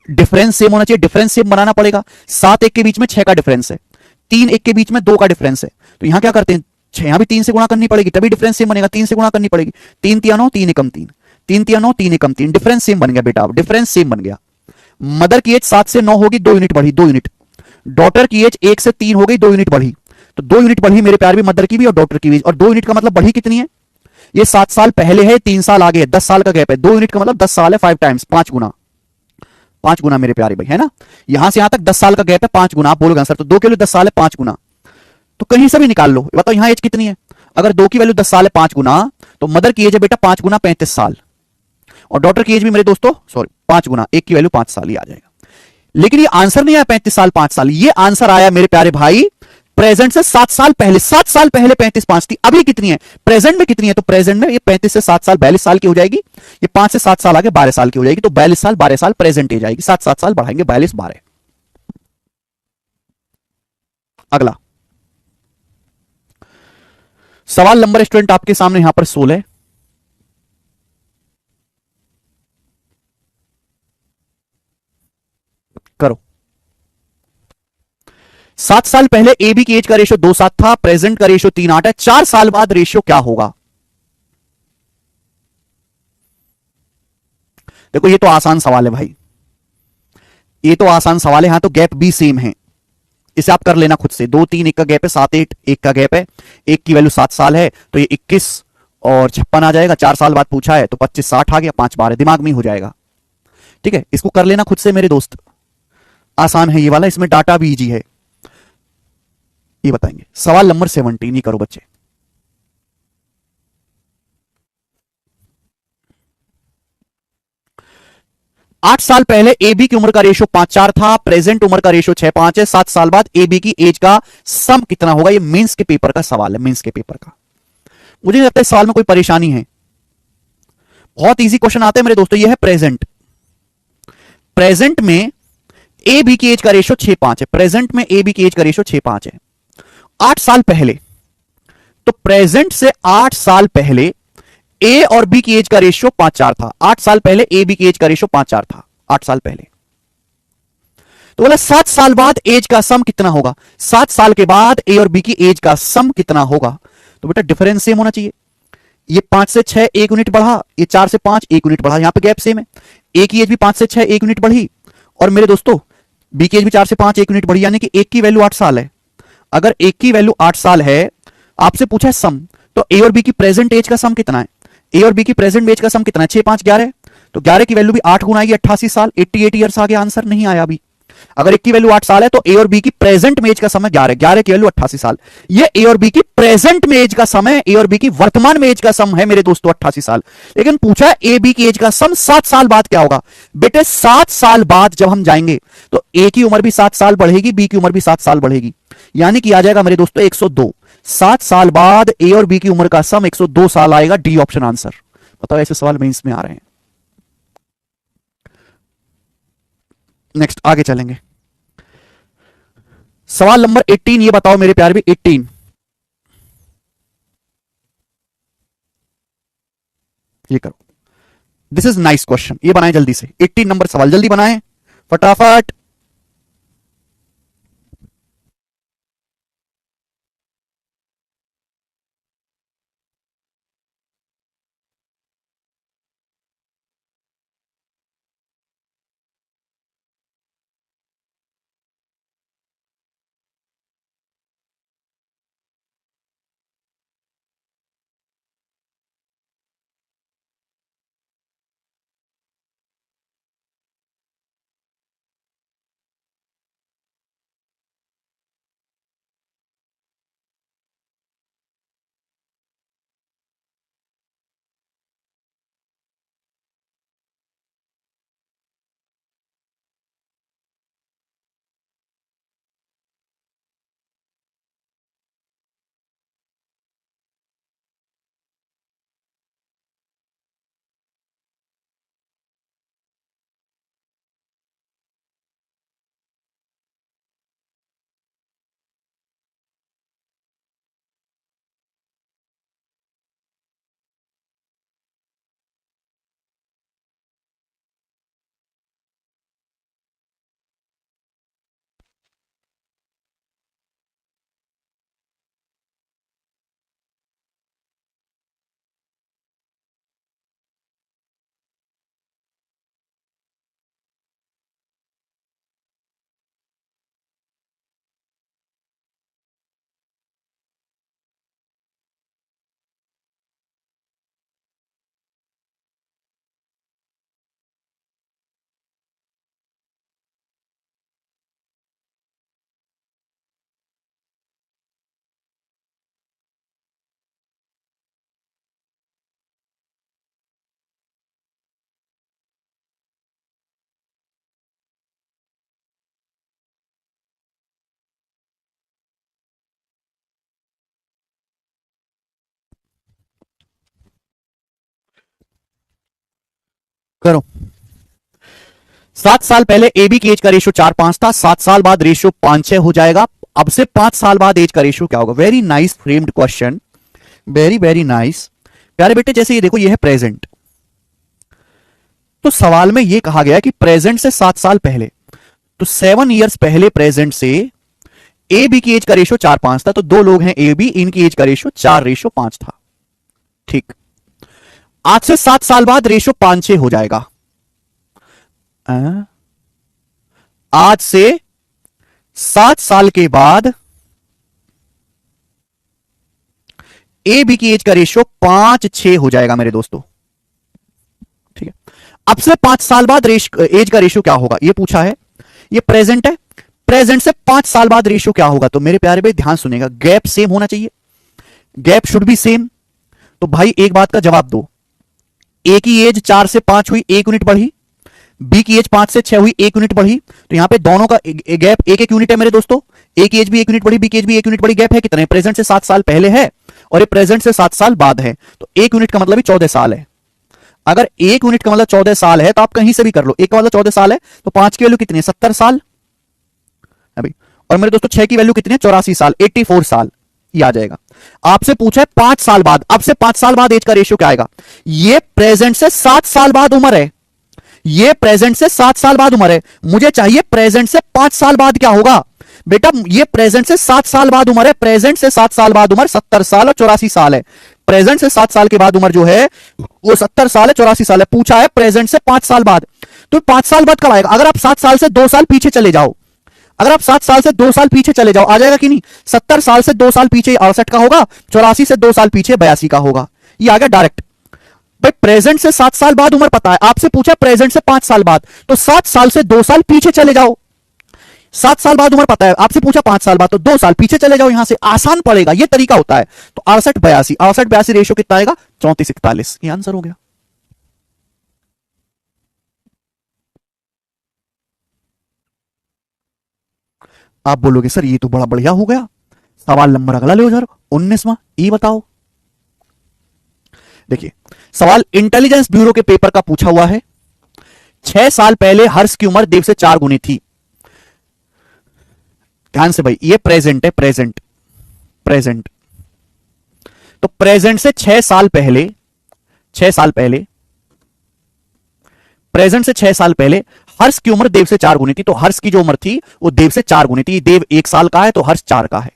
Difference same होना चाहिए, डिफरेंस सेम बनाना पड़ेगा। 7 1 के बीच में 6 का डिफरेंस है, 3 1 के बीच में 2 का डिफरेंस है, तो यहां क्या करते हैं, यहां भी 3 से गुणा करनी पड़ेगी तभी डिफरेंस सेम बनेगा। 3 से गुणा करनी पड़ेगी, 3 तिया 9, 3 एकम 3, 3 तिया 9, 3 एकम 3, डिफरेंस सेम बन गया बेटा, डिफरेंस सेम बन गया। मदर की एज 7 से 9 होगी, 2 यूनिट बढ़ी, 2 यूनिट। डॉटर की एज 1 से 3 हो गई, 2 यूनिट बढ़ी, तो 2 यूनिट बढ़ी मेरे प्यार भी, मदर की भी और डॉटर की भी। और 2 यूनिट का मतलब बढ़ी कितनी है, ये 7 साल पहले है, 3 साल आगे है, 10 साल का गैप है। 2 यूनिट का मतलब 10 साल है, 5 टाइम्स, 5 गुना, 5 गुना मेरे प्यारे भाई, है ना। यहां से यहां तक 10 साल का गैप है, 5 गुना। आप बोलोगे सर तो 2 के लिए 10 साल है, 5 गुना, तो कहीं से भी निकाल लो। बताओ यहां एज कितनी है, अगर 2 की वैल्यू 10 साल है 5 गुना, तो मदर की एज है बेटा 5 गुना 35 साल, और डॉटर की एज भी मेरे दोस्तों सॉरी 5 गुना, एक की वैल्यू 5 साल ही आ जाएगा। लेकिन ये आंसर नहीं आया 35 साल 5 साल, ये आंसर आया मेरे प्यारे भाई प्रेजेंट से 7 साल पहले। 7 साल पहले 35 5 थी, अभी कितनी है, प्रेजेंट में कितनी है, तो प्रेजेंट में ये 35 से 7 साल 42 साल की हो जाएगी, ये 5 से 7 साल आगे 12 साल की हो जाएगी, तो 42 साल 12 साल प्रेजेंट एज आएगी। 7 7 साल बढ़ाएंगे, 42 12। अगला सवाल नंबर स्टूडेंट आपके सामने यहां पर 16, करो। 7 साल पहले ए बी की एज का रेशियो 2:7 था, प्रेजेंट का रेशियो 3:8 है, 4 साल बाद रेशियो क्या होगा। देखो ये तो आसान सवाल है भाई, ये तो आसान सवाल है। यहां तो गैप भी सेम है, इसे आप कर लेना खुद से। 2 3 1 का गैप है, 7 8 1 का गैप है, एक की वैल्यू 7 साल है, तो ये 21 और 56 आ जाएगा। 4 साल बाद पूछा है तो 25 60 आ गया, 5 12 दिमाग में ही हो जाएगा। ठीक है, इसको कर लेना खुद से मेरे दोस्त, आसान है ये वाला, इसमें डाटा भी इजी है। ये बताएंगे सवाल नंबर 17, ये करो बच्चे। 8 साल पहले ए बी की उम्र का रेशियो 5:4 था, प्रेजेंट उम्र का रेशियो 6:5 है। 7 साल बाद ए बी की एज का सम कितना होगा। ये मेंस के पेपर का सवाल है, मेंस के पेपर का। मुझे नहीं लगता इस सवाल में कोई परेशानी है, बहुत इजी क्वेश्चन आते हैं मेरे दोस्तों। ये है प्रेजेंट, प्रेजेंट में ए बी की एज का रेशियो 6:5 है, प्रेजेंट में ए बी की एज का रेशियो 6:5 है। 8 साल पहले, तो प्रेजेंट से 8 साल पहले ए और बी की एज का रेशियो 5:4 था। 8 साल पहले ए बी की एज का रेशियो 5:4 था, 8 साल पहले। तो बोला 7 साल बाद एज का सम कितना होगा। 7 साल के बाद ए और बी की एज का सम कितना होगा, तो बेटा डिफरेंस सेम होना चाहिए। ये 5 से 6 1 यूनिट बढ़ा, ये 4 से 5 1 यूनिट बढ़ा, यहां पे गैप सेम है। ए की एज भी 5 से 6 1 यूनिट बढ़ी, और मेरे दोस्तों बी की एज भी 4 से 5 1 यूनिट बढ़ी, यानी कि एक की वैल्यू 8 साल है। अगर एक की वैल्यू 8 साल है, आपसे पूछा है सम, तो ए और बी की प्रेजेंट एज का सम कितना है। ए और बी की प्रेजेंट एज का सम कितना है, 6 5 11, तो 11 की वैल्यू भी 8 गुना आएगी, 88 साल, 88 ईयर्स आ गया। आंसर नहीं आया अभी। अगर एक की वैल्यू 8 साल है तो ए और बी की प्रेजेंट में एज का समय 11, 11 की वैल्यू 88 साल। ये ए और बी की प्रेजेंट में एज का समय, ए और बी की वर्तमान में एज का सम है मेरे दोस्तों 88 साल। लेकिन पूछा है ए बी की एज का सम 7 साल बाद क्या होगा। बेटे 7 साल बाद जब हम जाएंगे तो ए की उम्र भी 7 साल बढ़ेगी, बी की उम्र भी 7 साल बढ़ेगी, यानी कि आ जाएगा मेरे दोस्तों 102। 7 साल बाद ए और बी की उम्र का सम 102 साल आएगा, डी ऑप्शन आंसर। बताओ ऐसे सवाल मेंस में आ रहे हैं। नेक्स्ट आगे चलेंगे, सवाल नंबर 18, ये बताओ मेरे प्यारे भी 18, ये करो। दिस इज नाइस क्वेश्चन, ये बनाए जल्दी से। 18 नंबर सवाल जल्दी बनाए फटाफट। करो। 7 साल पहले ए बी की एज का रेशियो 4-5 था, 7 साल बाद रेशियो 5-6 हो जाएगा। अब से 5 साल बाद एज का रेशियो क्या होगा? Very nice framed question, very very nice. प्यारे बेटे जैसे ये देखो, ये है प्रेजेंट, तो सवाल में ये कहा गया कि प्रेजेंट से 7 साल पहले, तो 7 ईयर्स पहले प्रेजेंट से ए बी की एज का रेशियो 4-5 था, तो 2 लोग हैं ए बी, इनकी एज का रेशियो 4:5 था। ठीक, आज से 7 साल बाद रेशियो 5-6 हो जाएगा। आज से 7 साल के बाद ए बी की एज का रेशियो 5-6 हो जाएगा मेरे दोस्तों। ठीक है, अब से 5 साल बाद एज का रेशियो क्या होगा ये पूछा है। ये प्रेजेंट है, प्रेजेंट से 5 साल बाद रेशियो क्या होगा? तो मेरे प्यारे भाई ध्यान सुनेगा, गैप सेम होना चाहिए, गैप शुड बी सेम। तो भाई एक बात का जवाब दो, ए की एज 4 से 5 हुई, 1 यूनिट बढ़ी, बी की एज 5 से 6 हुई, 1 यूनिट बढ़ी, तो यहां पे दोनों का गैप 1-1 यूनिट है मेरे दोस्तों। ए की एज भी 1 यूनिट बढ़ी, बी की एज भी 1 यूनिट बढ़ी, गैप है कितने? प्रेजेंट से 7 साल पहले है और ये प्रेजेंट से 7 साल बाद है, तो 1 यूनिट का मतलब ही 14 साल है। अगर 1 यूनिट का मतलब 14 साल है तो आप कहीं से भी कर लो, 1 का मतलब 14 साल है, तो 5 की वैल्यू कितनी है? 70 साल अभी। और मेरे दोस्तों 6 की वैल्यू कितनी है? 84 साल, 84 साल, ये आ जाएगा। आपसे पूछा है 5 साल बाद, अब से 5 साल बाद एज का रेशियो क्या आएगा? ये प्रेजेंट से 7 साल बाद उम्र है, ये प्रेजेंट से 7 साल बाद उम्र है, मुझे चाहिए प्रेजेंट से 5 साल बाद क्या होगा। बेटा ये प्रेजेंट से 7 साल बाद उम्र है, प्रेजेंट से 7 साल बाद उम्र 70 साल और 84 साल है। प्रेजेंट से 7 साल के बाद उम्र जो है वो 70 साल है, 84 साल है। पूछा है प्रेजेंट से 5 साल बाद, तो 5 साल बाद कब आएगा? अगर आप 7 साल से 2 साल पीछे चले जाओ, अगर आप 7 साल से 2 साल पीछे चले जाओ, आ जाएगा कि नहीं? 70 साल से 2 साल पीछे 68 का होगा, 84 से 2 साल पीछे 82 का होगा, ये आ गया डायरेक्ट। भाई प्रेजेंट से 7 साल बाद उम्र पता है, आपसे पूछा प्रेजेंट से 5 साल बाद, तो 7 साल से 2 साल पीछे चले जाओ। 7 साल बाद उम्र पता है, आपसे पूछा 5 साल बाद, तो 2 साल पीछे चले जाओ, यहां से आसान पड़ेगा, ये तरीका होता है। तो 68-82, 68-82 रेशियो कितना आएगा? 34-41, ये आंसर हो गया। आप बोलोगे सर ये तो बड़ा बढ़िया हो गया, सवाल नंबर अगला ले सर, 19वां, ये बताओ। देखिए सवाल इंटेलिजेंस ब्यूरो के पेपर का पूछा हुआ है। 6 साल पहले हर्ष की उम्र देव से 4 गुनी थी। ध्यान से भाई, ये प्रेजेंट है, प्रेजेंट प्रेजेंट, तो प्रेजेंट से 6 साल पहले, 6 साल पहले, प्रेजेंट से 6 साल पहले हर्ष की उम्र देव से 4 गुनी थी, तो हर्ष की जो उम्र थी वो देव से 4 गुनी थी। देव 1 साल का है तो हर्ष 4 का है।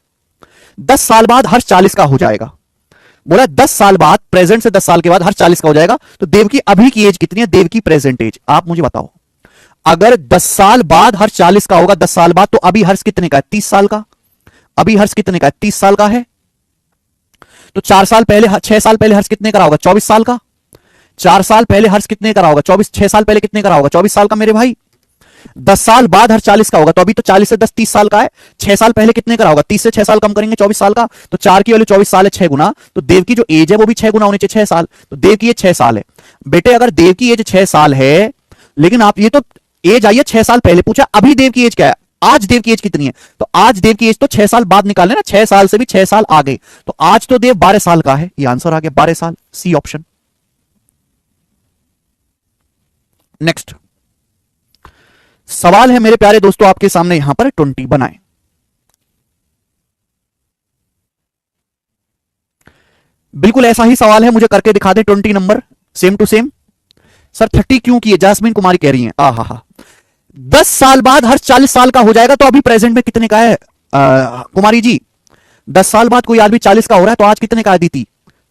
10 साल बाद हर्ष 40 का हो जाएगा। बोला 10 साल बाद, प्रेजेंट से 10 साल के बाद हर्ष 40 का हो जाएगा, तो देव की अभी की एज कितनी है? देव की प्रेजेंट एज आप मुझे बताओ। अगर 10 साल बाद हर्ष 40 का होगा, 10 साल बाद, तो अभी हर्ष कितने का है? 30 साल का। अभी हर्ष कितने का है? 30 साल का है। तो 4 साल पहले, 6 साल पहले हर्ष कितने का होगा? 24 साल का। 4 साल पहले हर्ष कितने का होगा? 24। 6 साल पहले कितने का होगा? 24 साल का मेरे भाई। 10 साल बाद हर 40 का होगा, तो अभी तो 40 से 10 30 साल का है। 6 साल पहले कितने का होगा? 30 से 6 साल कम करेंगे, 24 साल का, तो 4 की वैल्यू 24 साल है, 6 गुना, तो देव की जो एज है वो भी 6 गुना होनी चाहिए, 6 साल, तो देव की एज 6 साल है। बेटे अगर देव की एज 6 साल है, लेकिन आप ये तो एज आई है 6 साल पहले, पूछा अभी देव की एज क्या है, आज देव की एज कितनी है, तो आज देव की एज तो 6 साल बाद निकालने ना, 6 साल से भी 6 साल आगे, तो आज तो देव 12 साल का है, ये आंसर आ गया 12 साल, सी ऑप्शन। नेक्स्ट सवाल है मेरे प्यारे दोस्तों आपके सामने, यहां पर 20 बनाएं। बिल्कुल ऐसा ही सवाल है, मुझे करके दिखा दे 20 number, same to same. Sir 30 क्यों किए? जासमीन कुमारी कह रही हैं। हा 10 साल बाद हर 40 साल का हो जाएगा, तो अभी प्रेजेंट में कितने का है कुमारी जी? 10 साल बाद कोई आदमी 40 का हो रहा है, तो आज कितने का है दीदी?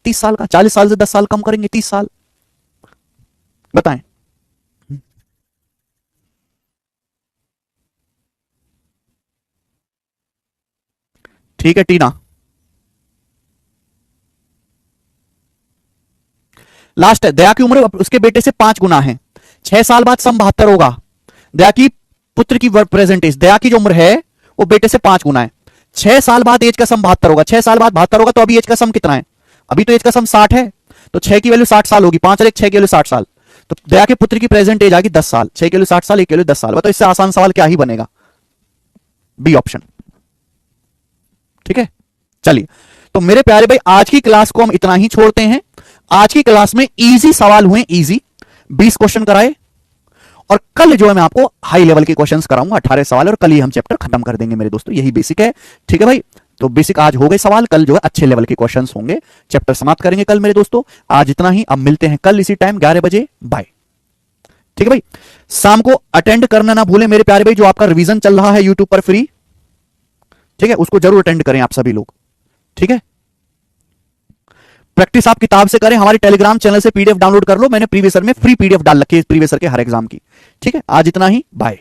30 साल का। 40 साल से 10 साल कम करेंगे, 30 साल, बताएं। ठीक है टीना, लास्ट है। दया की उम्र उसके बेटे से 5 गुना है, 6 साल बाद सम 72 होगा। दया की पुत्र की प्रेजेंट एज, दया की जो उम्र है वो बेटे से 5 गुना है, 6 साल बाद एज का सम 72 होगा, 6 साल बाद 72 होगा, तो अभी एज का सम कितना है? अभी तो एज का सम 60 है, तो 6 की वैल्यू 60 साल होगी, 5 और 1 6 की वैल्यू 60 साल, तो दया के पुत्र की प्रेजेंट एज आएगी 10 साल, 6 की वैल्यू 60 साल, 1 की वैल्यू 10 साल। बताओ इससे आसान सवाल क्या ही बनेगा? B option. ठीक है, चलिए तो मेरे प्यारे भाई आज की क्लास को हम इतना ही छोड़ते हैं। आज की क्लास में इजी सवाल हुए, इजी। 20 क्वेश्चन कराए, और कल जो है मैं आपको हाई लेवल के क्वेश्चंस कराऊंगा, 18 सवाल, और कल ही हम चैप्टर खत्म कर देंगे मेरे दोस्तों। यही बेसिक है, ठीक है भाई। तो बेसिक आज हो गए सवाल, कल जो है अच्छे लेवल के क्वेश्चंस होंगे, चैप्टर समाप्त करेंगे कल मेरे दोस्तों। आज इतना ही, अब मिलते हैं कल इसी टाइम 11 बजे, बाय। ठीक है भाई, शाम को अटेंड करना ना भूलें मेरे प्यारे भाई, जो आपका रिवीजन चल रहा है यूट्यूब पर फ्री, ठीक है, उसको जरूर अटेंड करें आप सभी लोग, ठीक है। प्रैक्टिस आप किताब से करें, हमारे टेलीग्राम चैनल से पीडीएफ डाउनलोड कर लो, मैंने प्रीवियस ईयर में फ्री पीडीएफ डाल रखी है प्रीवियस ईयर के हर एग्जाम की, ठीक है। आज इतना ही, बाय।